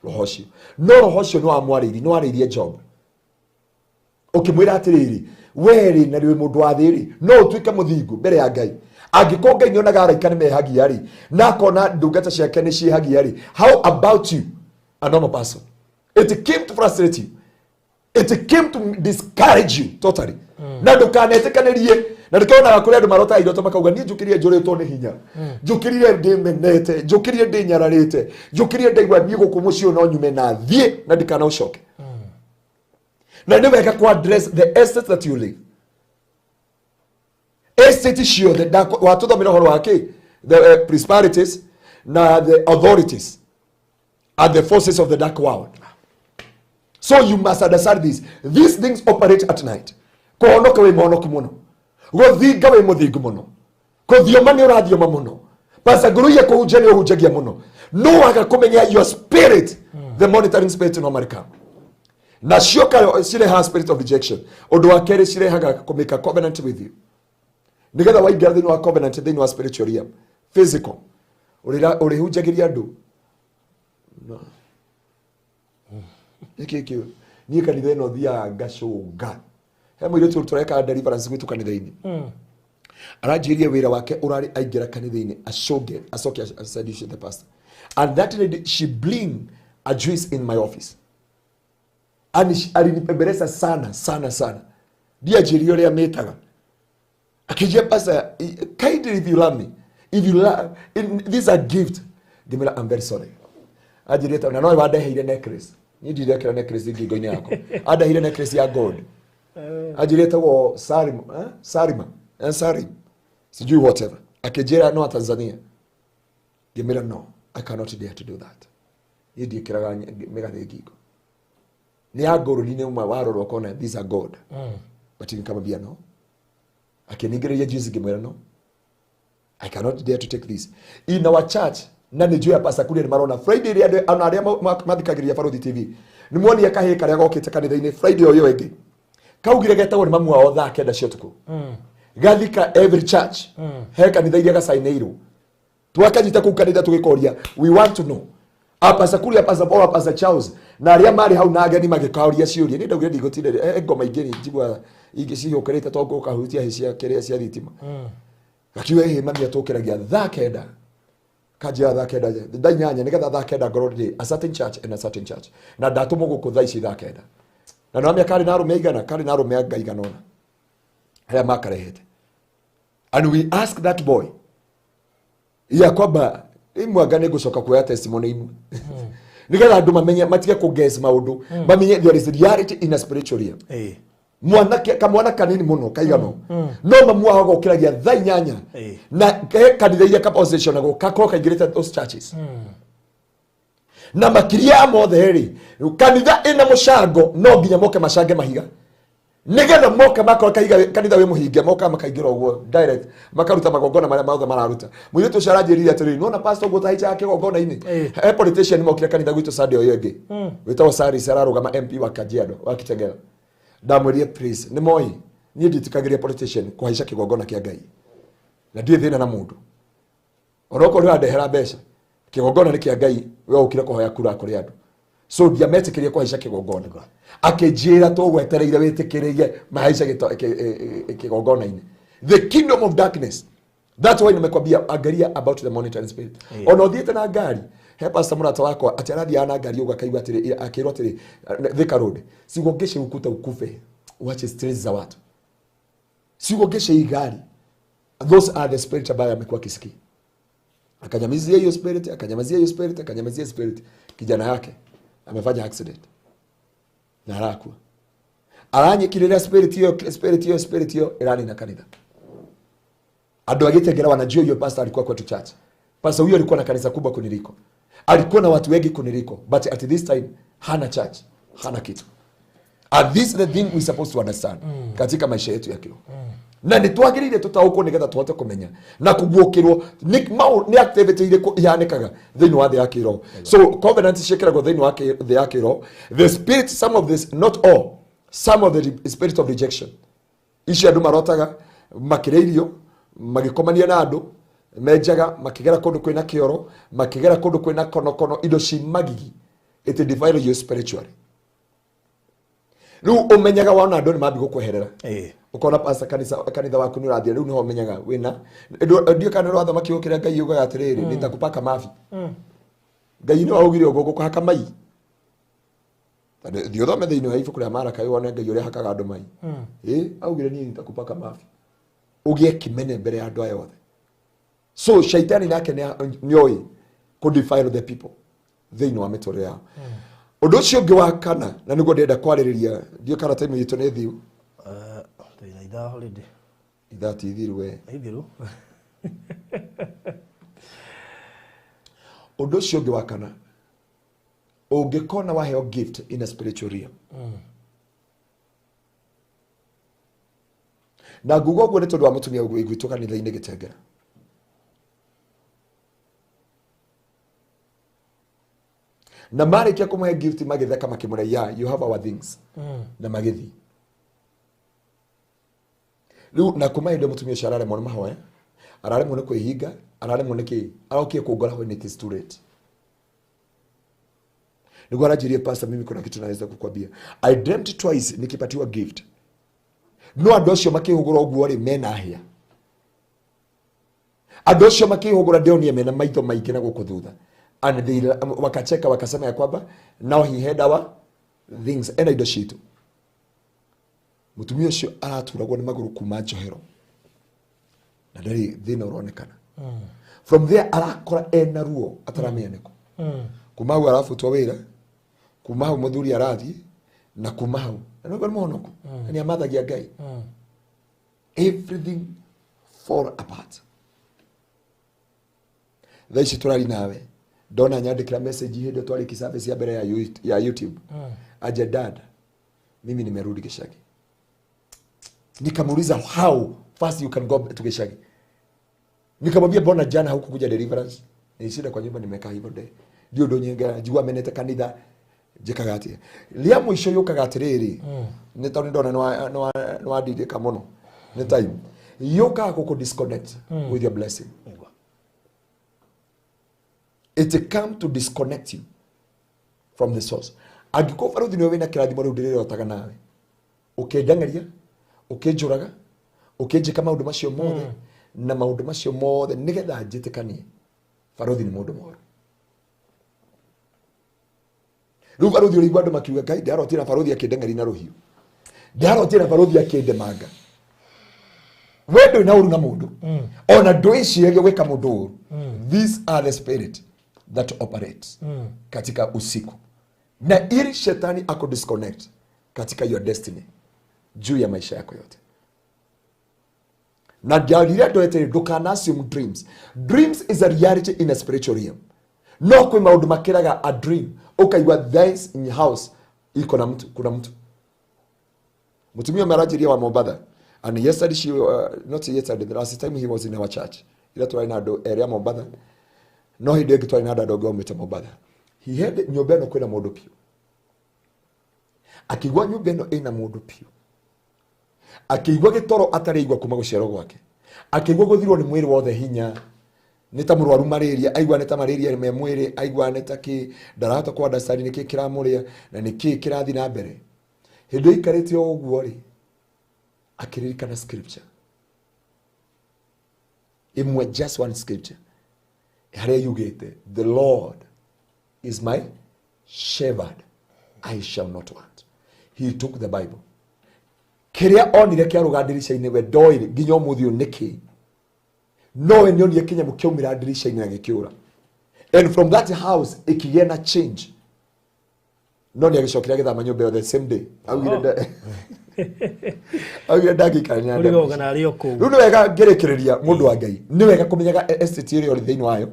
roho cio no roho cio no amwariri no aririe job ukimwira atiriri weri na riwe mundu wa thiri no utwike muthingu mbere ya Ngai angiko Ngai nyonaga araika ni mehagia ri na kona ndungata ciake ni cihagia ri. How about you, a normal person? It came to frustrate you, it came to discourage you totally. Na ndukanetĩkanĩrie na ndikona kuri andu marota iroto makauga ni njukirie njũrĩtwo ni hinya njukirie ndimenete njukirie ndinyararĩte njukirie ndaigua niĩ gũkũ mũciĩ no nyume na thiĩ na ndikana ucoke. Na nĩ wega ku address the estate that you live. Estate cio watuthomera horo wake the principalities na the authorities are the forces of the dark world. So you must understand this. These things operate at night. Kuhonoka we muhonoku muno, guthinga we muthingu muno, kuthioma ni urathioma muno, Pastor Ngaruiya kuhunjia ni uhunjagia muno, no aga kumenya your spirit, the monitoring spirit no marika na cioka cireha spirit of rejection. Undu wa keri cirehaga kumika covenant with you nigetha waingira thini wa covenant thini wa spiritual realm physical urihunjagiria andu ikiki ni kanitha ino thia ngacunga he mwiritu tureka deliverance gwitu kanitha-ini aranjirie wira wake urari aingira kanitha-ini acoke seduce the pastor, and that lady she bling a juice in my office and alinipembeleza sana dia jirio ria metaga akijia pastor kindly if you love me, if you love these are gift gimela I'm very sorry ajireta na no wadeheire necklace ni ndirekera necklace ngingo-ini yako adaheire necklace ya gold ajireta wo Sarim sijui whatever akijera no Tanzania gimela no I cannot dare to do that ni ndikiraga mega ngingo ni agoro ni uma waroro kona these are gold but nikamwambia no akinigereje jinsi gimela no I cannot dare to take this in our church. Na nijue ya Pastor kule ni marona Friday ria anaria mathikagiria Farothi TV ni muoni ya kahe karia gokite kanitha-ini Friday oyo enge kaugire getagwo ni mamu wao thaa kenda cia tuku gathika every church he kanitha iria gasaineiru twakanyita ku kanitha tugikoria we want to know Pastor kule Pastor Paul Pastor Charles na aria mari hau na ageni magikauria ciuria ni ndaugire ndigotire ngoma ingeni njigwa ingicihokerete tongo kahutia hecia keria cia thitima akiwa he mami atokeragia thaa kenda kajia thaa kenda ndainyanya nigetha thaa kenda ngorwo ndi a certain church and a certain church na ndatumo guku thaa ici thaa kenda na no kari na rume igana kari na rume ngaigana ona haya makarehete and we ask that boy ya kwamba imwagane gucoka kuya testimony imu nigetha andu mamenye matige ku guess maundu mamenye there is reality in a spiritual realm. Mwanake kamwana kanini muno kaigano no mamu ago kiragia thaa inyanya na kanitha iria capacity nago kakoro kaigirite those churches na makiria mothe ri kanitha ina mushango no nginya moke mashange mahiga nigetha moke makora kaiga kanitha we muhinge moka makaigira uguo direct makaruta magongona maria mothe mararuta mwiritu sharanjiriria atiri no na pastor gutaicha yake gongona-ini politician mokira kanitha gwitu Sunday oyo ngi witawo Sari Sararugama MP wa Kajiado wa Kitengela ndamwerie please ni moi ni nditikagiria politician kuhaica kigongona kia Ngai na ndie thina na mundu oroko ri andehera mbeca kigongona ni kia Ngai we ukira kuhoya kura kuri andu so ndiametikirie kuhaica kigongona akijira tugwetereire witikirie mahaica kigongona-ini the kingdom of darkness. That's why nimekwambia angalia about the monitoring spirit. Ona uthiete na ngari he pastor murata wakwa ati arathia na ngari uga kaigwa atiri akirwo atiri Thika Road sigo ngeshe ukuta ukufe uache stress za watu sigo ngeshe hii gari. Those are the spirit ambayo amekuwa kisikia. Akanyamazia hiyo spirit, akanyamazia hiyo spirit, akanyamazia spirit. Kijana yake amefanya accident na harakua aranye kirira spirit hiyo irani na kanitha. Ado agitegera wanajua hiyo pastor alikuwa kwetu church. Pastor huyo alikuwa na kanisa kubwa kuniliko. Alikuwa na watu wengi kuniliko, but at this time hana church, hana kitu. And this is the thing we supposed to understand katika maisha yetu ya kiroho. Na nitwagirire tutauko nigetha tuhote kumenya na kuguokirwo ni activity ile ihanikaga thiini wa thĩ ya kiroho. So covenant shekerago thiini wa thĩ ya kiroho. The spirit, some of this, not all, some of the spirit of rejection, ici andu marotaga makireirio magikomania na andu menjaga makigera kundu kwina kioro makigera kundu kwina kono indo cimagigi it defile you spiritually. Riu umenyaga wana andu ni mambi gukweherera ukona pastor kanitha waku ni urathia riu niho umenyaga wina ndio kana rwatha makiukira Ngai uga atiriri nitakupaka mafi Ngai ni augire ugo gukuhaka mai ndio thome thiini wa ibuku ria Maraka yone Ngai uria hakaga andu mai augire ni nitakupaka mafi ugie kimene mbere ya andu aya othe. So shaitani nake ni oi could defile the people thiini wa mitore yao. Undu ucio ungi wa kana na niguo ndenda kwaririria ndio kana time yitu ni thiu Tuna idhaa holiday. Idhaa tithiru we. Ithiru. Undu ucio ungi wa kana ungikona waheo gift in a spiritual realm. Na ngugo guo ni tondu wa mutumia gwituka ni thaini Gitengera. Na marikia kumuhe gift magitheka makimura you have our things na magithi riu na kuma inde mutumia sharare mwana mahoya arare mwana kwihinga arare mwana ki arokie kugora when it is too late. Niguo arajirie pastor, mimi kuna kitu naweza kukwambia. I dreamt twice nikipatiwa gift no andu acio makihugura uguo ri mena hia andu acio makihugura ndio mena maitho maingi na guku thutha and they wakacheka wakasema ya kwamba now he had our things ena indo citu. Mutumia ucio araturagwo ni maguru kuma njohero na ndari thina uronekana from there arakora ena ruo atarameneko kuma hau arafutwa wira kuma hau muthuri arathi na kuma hau no bali monoku ni amathagia Ngai everything fall apart. Thaici turari nawe ndona nyandikira message hinde twari kiservice ya mbere ya YouTube aje dad mimi nimerudi Gicagi. Nikamuuliza how fast you can go to Gicagi. Nikamwambia bona jana hukukuja deliverance. Nishinda kwa nyumba nimekaa hivyo de. Ndio ndo nyinga jua ameneta kanitha jikagati. Lia mwisho yukaga atiriri. Ni tondu ndona no adidika muno. Ni time. Yuka ko disconnect with your blessing. It come to disconnect you from the source. Agiko faru thini wena kirathimo riu ndirire otaga nawe. Ukendangaria, ukenjuraga, ukenjika maundu macio mothe na maundu macio mothe nigetha njitikanie faruthi ni mundu moru. Riu faruthi uri gwandu makiuga Ngai ndarotira faruthi akindangari na ruhiu. Ndarotira faruthi akindemanga. Wendo na uru na mundu. Ona nduiciria gwika mundu uru. These are the spirit that operates katika usiku. Na ili shetani ako disconnect katika your destiny juu ya maisha yako yote. Na diaria doete dukana assume dreams. Dreams is a reality in a spiritual realm. No kwa maundu makiraga a dream. Ukaigwa this in your house iko na mtu, kuna mtu. Mutumia marajiria wa Mombasa. And yesterday she not yesterday, the last time he was in our church. Ila twaina do area Mombasa. No he did twaina da dogo meta Mombasa. He had nyumba no kwena mundu pio. Akigwa nyumba no ina mundu pio. Akigwa gitoro atari igwa kuma guciaro gwake. Akigwa guthirwo ni mwiri wothe hinya. Nita murwaru malaria, aigwa neta malaria me mwiri, aigwa neta ki darata kwa dasari niki kiramuria na niki kirathi na mbere. Hindu ikarite oguo ri akiririkana scripture. Imwe just one scripture. Haria yugite, the Lord is my shepherd, I shall not want. He took the Bible. Kiria onire kia ruga ndirisha-ini we ndoire nginya umuthi uyu niki. Nowe nionire kinyamu kiaumira ndirisha-ini na gikiura. And from that house ikigia na change. No ni agicokira githama nyumba the same day. Augire ndagikanya uri gogana ari oku. Riu ni wega ngerekereria mundu wa Ngai. Ni wega kumenyaga estate iri ori thiini wayo.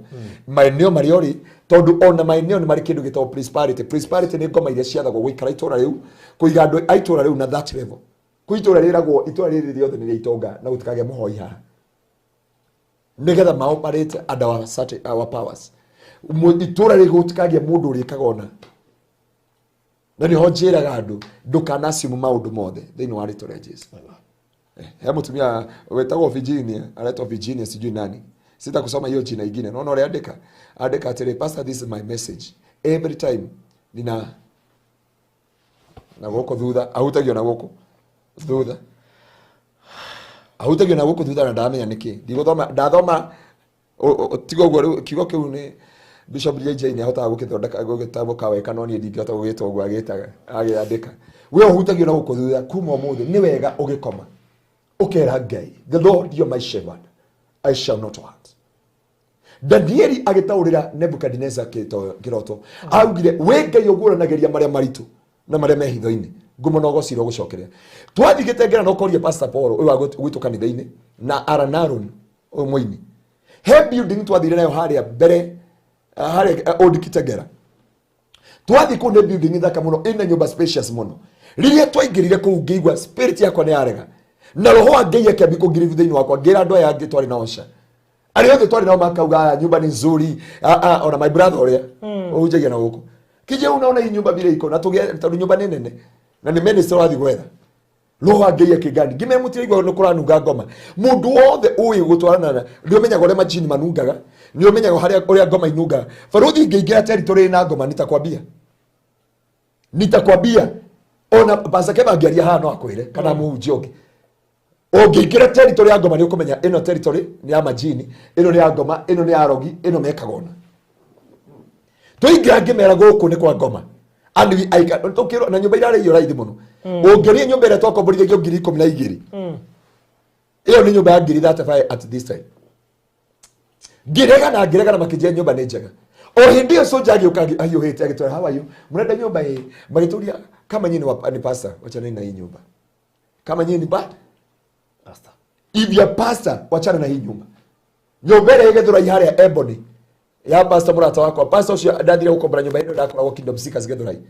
Maeneo mari ori tondu ona maeneo ni mari kindu gitagwo prosperity. Prosperity ni ngoma iria ciathagwo guikara itura riu, kuiga andu a itura riu na that level. Ku itura riragwo itura riri riothe ni riitonga na gutikage muhoi haha. Nigetha ma operate under our powers. Itura riri gutikage mundu urikaga ona. Na ni hojeraga andu ndukanasimu maundu mothe thiini wa ritu ria Jesu. He mutumia wetagwo Virginia, aretwo Virginia sijui nani. Sita kusoma hiyo jina ingine. Naona ule andika atire, pastor, this is my message. Every time nina na goko thutha, ahutagio na goko thutha. Ahutagio na goko thutha na ndamenya niki. Ndathoma tigo gwo kigo kiu ni Bishop JJ ni ahotaga gukithondeka gugitabo kawe kanoni ndingihota gugitwo gwa gitaga agiandika. We ahutagio na goko thutha kuma umuthi ni wega ugikoma. Ukera Ngai, the Lord you are my shepherd, I shall not want. Danieli agitaurira Nebukadnezar kiroto. Augire we Ngai uguranageria maria maritu na maria mehitho-ini. Ngumonogo ciro gucokeria. Twathigite no koria Pastor Paul uyu gwitu kanitha-ini na Aranaron uyu muini. He building twathire nayo haria mbere haria old Kitegera. Twathi ku ne building thaka muno ina nyumba spacious muno. Riria twaingirire ku ngeigwa spirit yakwa ni yarega. Na roho wa Ngai akiambi kungiriru thiini wakwa ngira andu aya angi twari na osha. Ari othe twari nao makauga nyumba ni nzuri. Ona my brother uria ujagia na guku. Kije unaona hii nyumba vile iko na tondu nyumba ni nene. Na ni minister wathi gwetha. Roho wa Ngai akigani. Ngime mutire igwa no kuranunga ngoma. Mundu wothe uyu gutwarana na ndio menyaga ore majini manungaga. Ndio menyaga haria uria ngoma inunga. Faruthi ngeingira territory na ngoma nitakwambia. Nitakwambia. Ona basake bangiaria haha no akwire kana muhunjia ungi. Ungikira territory ya ngoma ni ukumenya ino territory ni ya majini, ino ni ya ngoma, ino ni ya rogi, ino mekagona. Tuingira ngimera guku ni kwa ngoma. Andi aika tukiro na nyumba irare iyo raithi muno. Ungeria nyumba ira twakomborire gyo 12,000. Iyo ni nyumba ya 35 at this time. Girega na makijia nyumba ni njega. O hindi yo jagi ukangi ayo hete agitwara how are you? Murenda nyumba hii magituria kama nyinyi ni pastor wachana na hii nyumba. Kama nyinyi ni bad pastor. If you pastor wachana na hii nyumba. Nyumba ile igethura ihare ya Ebony. Ya pastor murata wako. Pastor ucio ndathire gukombora nyumba ino ndakoragwo Kingdom Seekers gethura hii.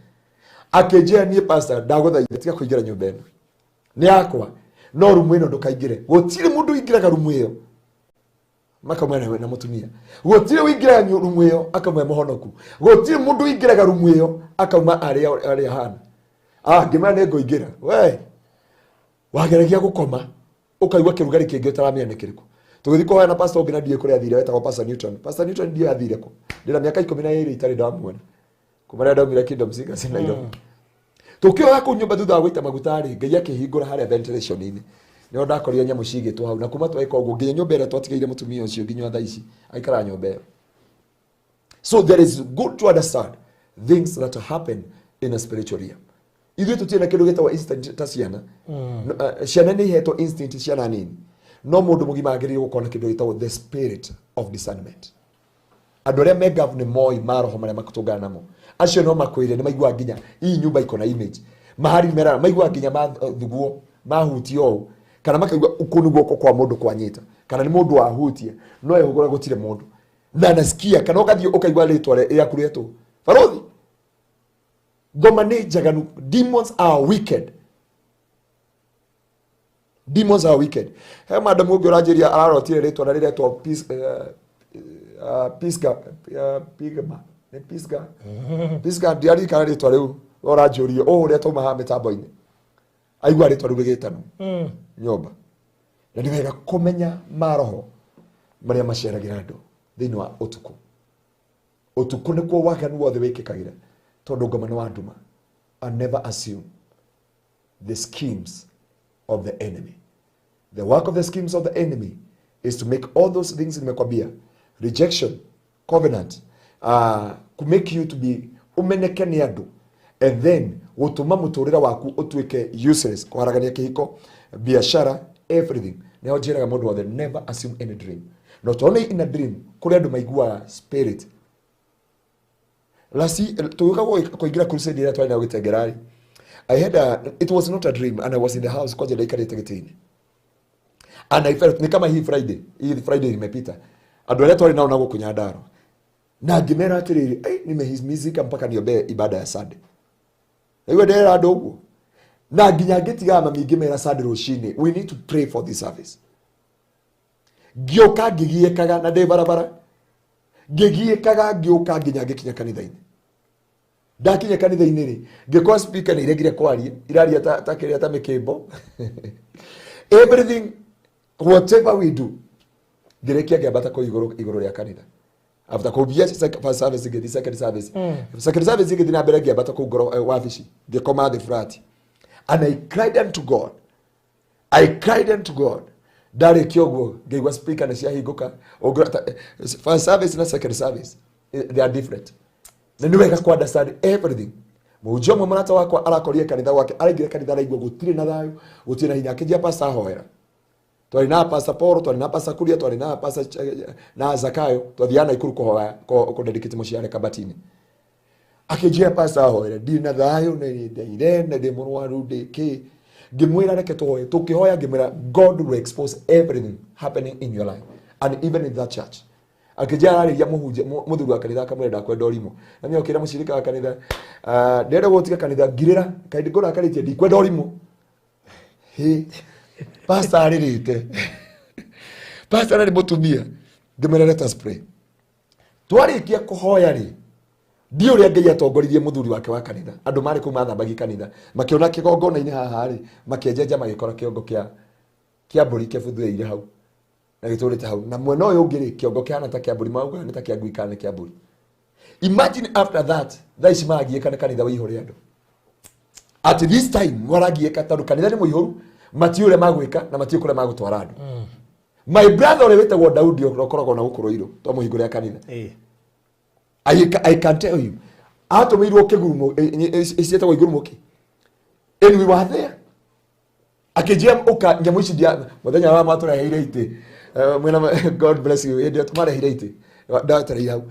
Akeje ni pastor ndaguthaitha tiga kuingira nyumba ino. Ni yakwa. No rumu ino ndukaingire. Gutire mundu ingiraga rumu iyo. Makamwena na mutumia. Gutire wingiraga rumu iyo akamwe muhonoku. Gutire mundu ingiraga rumu iyo akauma ari hana. Ngimana ngo ingira. We. Wageragia gukoma ukaigwa kirugari kingi utaramenya ni kiriku. Tugithi ko na pastor ngina die kuria thire wetagwo Pastor Newton. Pastor Newton die athire ko. Ndira miaka 12 itari ndamuona. Kumara ndaumira Kingdom Seekers na iro. Tukio ku nyumba thutha gũita maguta ri Ngai akihingura haria ventilation ini. Nio ndakorire nyamu cigitwo hau na kuma tweka uguo nginya nyumba ira twatigaire mutumia ucio nginya thaa ici aikara nyumba ĩyo. So there is good to understand things that happen in a spiritual realm. Ithuĩ tũtirĩ kĩndũ gĩtagwo instant ta ciana. Ciana nĩ ihetwo instant ciana nini. No mũndũ mũgima agĩrĩirwo gũkorwo na kĩndũ gĩtagwo the spirit of discernment. Andũ arĩa me govern moi maroho marĩa makũtũngana namo. Acio no makwĩre nĩ maigua nginya hii nyumba iko na image. Mahari mera maigua nginya mathuguo mahutio kana makaigua ukunu guoko kwa mũndũ kwanyita. Kana nĩ mũndũ wahutia no ehũgũra gũtire mũndũ. Na nasikia kana ũgathiĩ ũkaigua rĩtwa rĩa kuretwo. Farothi ngoma nĩ njaganu. Demons are wicked. Demons are wicked. He madam ũngĩ ũranjĩria ararotire rĩtwa na rĩretwo Pisga ndiari kana rĩtwa rĩu ũranjũrie ũrĩa tuma ha mĩtambo-inĩ. Aigua rĩtwa rĩu rĩgĩtano nyũmba. Na nĩ wega kũmenya maroho marĩa maceragĩra andũ thĩinĩ wa ũtukũ. Ũtukũ nĩkuo waganu wothe wĩkĩkagĩra tondu ngoma nĩ wa nduma. I never assume the schemes of the enemy. The work of the schemes of the enemy is to make all those things nimekwambia, rejection, covenant, to make you to be umeneke ni andu, and then gutuma muturira waku utuike useless, kuharagania kihiko, biashara, everything. Nao njiraga mundu wothe never assume any dream. Not only in a dream, kuri andu maigua spirit. Lasi tuka kuingira crusade ira twina gitegerari. I had it was not a dream, and I was in the house kwa jenda ikarite gitini. And I felt ni kama hii Friday imepita. Andu aria twari nao nago kunyandaro. Na ngimera atiriri, nimehizimizika mpaka niombe ibada ya Sunday. Ewe ndera andu uguo. Na nginya ngitiga mami ngimera Sunday rucini, we need to pray for this service. Ngioka ngigiekaga na ndi barabara. Ngigiekaga ngioka nginya ngikinya kanitha-ini. Ndakinya kanitha-ini ri, ngikwa speaker ni iregire kwaria, iraria ta kiria ta mikimbo. Everything, whatever we do, ngirekia ngiambata ko iguru ria kanitha. After kubia first service get the second service. Second service get na mbere ngiambata ko ngoro wabici. Ngikoma the frat. And I cried unto God. Dare kiogo ngigwa speaker na cia hinguka. First service na second service, they are different. Ni wega ku understand everything. Mujo mo mwanata wakwa arakorie kanitha wake, araigire kanitha raigwo gutire na thayo, gutire na hinya akijia pastor hoera. Twari na pastor Paul, twari na pastor Kuria, twari na pastor na Zakayo, twathiana ikuru kuhoya ko dedicate muciare kabatini. Akijia pastor hoera, di na thayo ne ndeire de murwaru de ke ngimwira reke tuhoye, tukihoya ngimwira God will expose everything happening in your life and even in that church. Akijia ari ya muhuje muthuru wa kanitha akamwenda kwenda orimo. Na niyo kira mushirika wa kanitha ndenda gutiga kanitha ngirira kaindi ngora akaritie ndi kwenda orimo. Pastor aririte. Pastor ari mutumia. Ngimwira let us pray. Twarikia kuhoya ri. Ndio uria Ngai atongoririe muthuri wake wa kanitha. Andu mari kuma thambagi kanitha. Makiona kigongona-ini haha ri, makienjenja magikora kiongo kia mburi kebuthuire hau. Na giturite hau. Na mwena uyu ungi ri kiongo kiana ta kia mburi mauga ni ta kia ngui kana kia mburi. Imagine after that, thaici maragieka na kanitha waihore andu. At this time maragieka tondu kanitha ni muihoru, matiure magwika na matiure kuria magutwara andu. My brother ore wetagwo Daudi okoragwo na gukuruiro to muhingo ria kanitha. I can tell you. Atomirwo kigurumo isietagwo igurumoki. And we were there. Akijia uka nyamu ici dia muthenya wa matura heire ite. Mwena God bless you. Ndio tumare heire ite. Ndatara hau.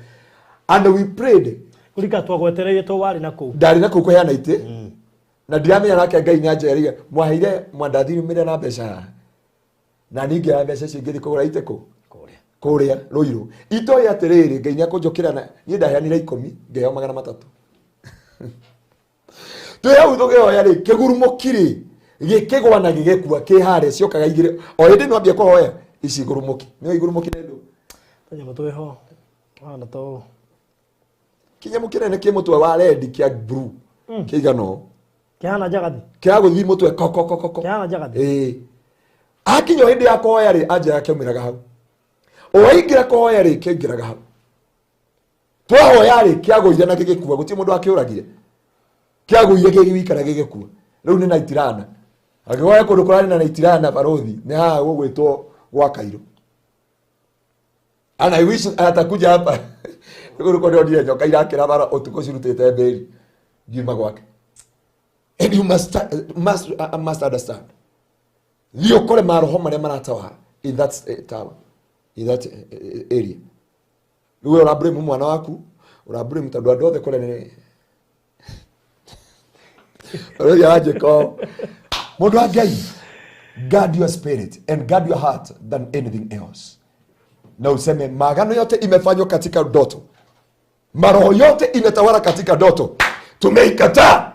And we prayed. Kulika twagwetereire to wari nako. Ndari nako kuheana ite. Na ndiamenya nake Ngai nyanjeria mwaheire mwandathiri mire na mbeca. Na ningi ya mbeca cingiri kugura ite ko. Kuria Ruiru. Ito ya terere Ngai nyakunjukira na ni ndaheanire 10 ngeo 300. Tuya uthoge oya ri kigurumo kiri gikigwa na gigekua ki hare ciokaga igire o hindi no ambia kuhoya ici igurumuki ni igurumuki nendo tanya mutwe ho wana to kinya mukire ne kimutwe wa red kia blue kigano kiana jagathi kia guthi mutwe koko kiana jagathi akinyo hindi ya kuhoya ri anja yake umiraga hau o ingira kuhoya ri kingiraga hau twahoya ri kia guithia na gigekua guti mundu akiuragire kiago ire gigikara gigekua riu ni naitirana agigoya kundu kurani na naitirana barothi ni ha gugwitwo gwa Kairo and I wish atakuja hapa kundu kondo ndiye nyoka irakira bara Utuku cirutite mberi ngiuma gwake and you must understand thio kore maroho maria maratawara in that tower in that area riu urabremu mwana waku urabremu tondu andu othe kore ni Mundu wa Ngai, guard your spirit and guard your heart than anything else. Na useme maagano yote imefanywa katika ndoto, maroho yote imetawala katika ndoto, tumeikataa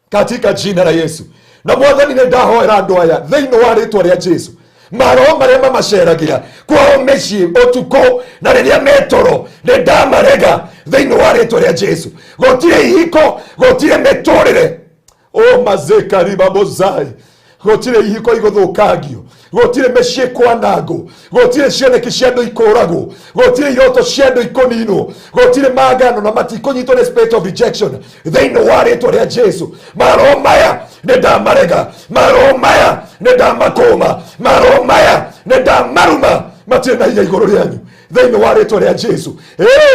katika jina la Yesu. Na mwathani ni ndahoera andu aya thiini wa ritwa ria Jesu maroho maria mamaceragira kwao meci Utuku na riria Metoro ni ndamarega thiini wa ritwa ria Jesu. Gotire ihiko, gotire metorire. O mazeka riba mozai gotire ihiko iguthunkagio gotire mecie kwanango gotire cioneki cia andu ikuragwo gotire iroto cia andu ikuninwo gotire magano na matikunyitwo ni spirit of rejection thiini wa ritwa ria Jesu. Maroho maya ni ndamarega, maroho maya ni ndamakoma, maroho maya ni ndamaruma matire na hinya iguru rianyu thĩinĩ wa rĩtwa rĩa Jesu.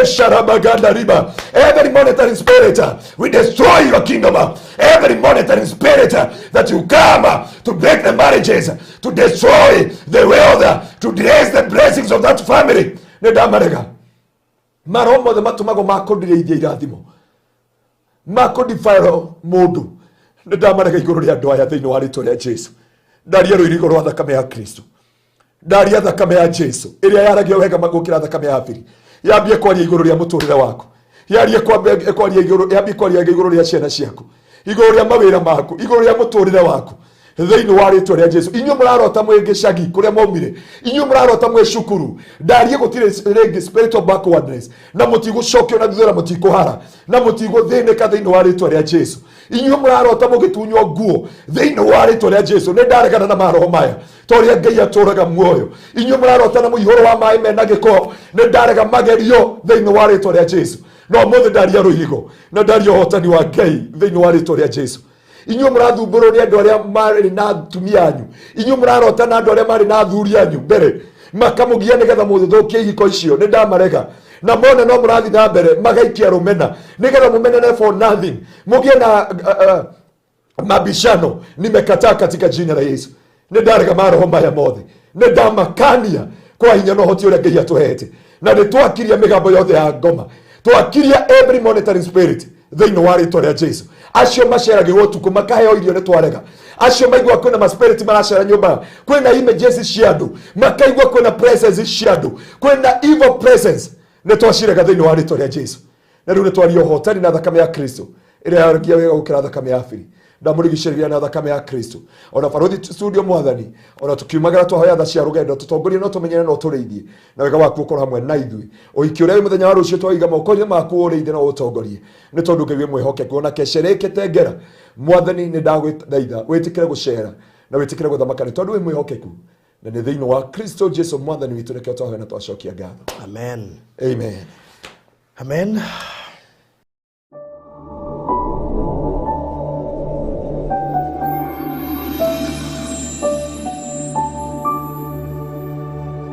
Sharabaganda riba. Every monitoring spirit, we destroy your kingdom. Every monitoring spirit that you come to break the marriages, to destroy the wealth, to erase the blessings of that family. Nedamarega. Maromo the matumago makodire irathimo. Makodifire Maundu. Nedamarega igũrũ rĩa andũ aya thĩinĩ wa rĩtwa rĩa Jesu. Ndaria rũirigo rwa thakame ya Kristo. Ndaria thakame ya Jesu ĩrĩa yaragio wega magũkĩra thakame ya Habili. Yambie kwaria igũrũ rĩa mũtũrĩre waku. Yarie kwaria igũrũ, yambie kwaria igũrũ rĩa ciana ciaku. Igũrũ rĩa mawĩra maku, igũrũ rĩa mũtũrĩre waku. Thĩinĩ wa rĩtwa rĩa Jesu. Inyuĩ mũrarota mwĩ gĩcagi kũrĩa maumire. Inyuĩ mũrarota mwĩ cukuru. Ndarie gũtirĩ rĩngĩ spirit of backwardness. Na mũtigũcokio na thutha mũtikũhara. Na mũtigũthĩnĩka thĩinĩ wa rĩtwa rĩa Jesu. Inyuĩ mũrarota mũgĩtunywo nguo thĩinĩ wa rĩtwa rĩa Jesu. Nĩ ndaregana na maroho maya. Toria Ngai atũraga muoyo. Inyuĩ mũrarota na mũihũro wa maĩ mena gĩko. Nĩ ndarega magerio thĩinĩ wa rĩtwa rĩa Jesu. No mũthĩ ndaria rũirigo. Na ndaria ũhotani wa Ngai thĩinĩ wa rĩtwa rĩa Jesu. Inyuĩ mũrathumbũrwo nĩ andũ arĩa marĩ na atumia anyu. Inyuĩ mũrarota na andũ arĩa marĩ na athuri anyu mbere. Makamũgia nĩgetha mũthũkie ihiko icio. Nĩ ndamarega. Na mona no mũrathi na mbere magaikia rũmena nĩgetha mũmenene for nothing. Mũgie na mabishano. Nimekataa katika jina la Yesu. Nĩ ndarega maroho maya mothe. Nĩ ndamakania kwa hinya no hoti ũrĩa Ngai atũhete. Na nĩ twakiria mĩgambo yothe ya ngoma. Twakiria every monitoring spirit thĩinĩ wa rĩtwa rĩa Jesu. Acio maceragĩrwo Utuku makaheo irio nĩ twarega. Acio maigua kwĩna ma spirit maracera nyũmba. Kwĩna images cia andũ. Makaigua kwĩna presence cia andũ. Kwĩna evil presence. Nĩ twacirega thĩinĩ wa rĩtwa rĩa Jesu. Na rĩu nĩ twaria ũhotani na thakame ya Kristo ĩrĩa yaragia wega gũkĩra thakame ya Habili. Ndamũrigicĩria na thakame ya Kristo. Ona barothi studio mwathani. Ona tukiumagara twahoya tha cia rũgendo tũtongorie no tũmenyere no tũrĩithie. Na wega waku ũkorwo hamwe na ithuĩ. Ũhiki ũrĩa mũthenya wa rũciũ twaiga moko-inĩ maku ũrĩithie no ũtongorie. Nĩ tondũ Ngai wĩ mwĩhokeku ona kesherekete ngera. Mwathani nĩ ndagũthaitha wĩtĩkĩre gũcera na wĩtĩkĩre gũthamaka nĩ tondũ wĩ mwĩhokeku. Na nĩ thĩinĩ wa Kristo Jesu mwathani witũ nĩkĩo twahoya na twacokia ngatho. Amen. Amen. Amen.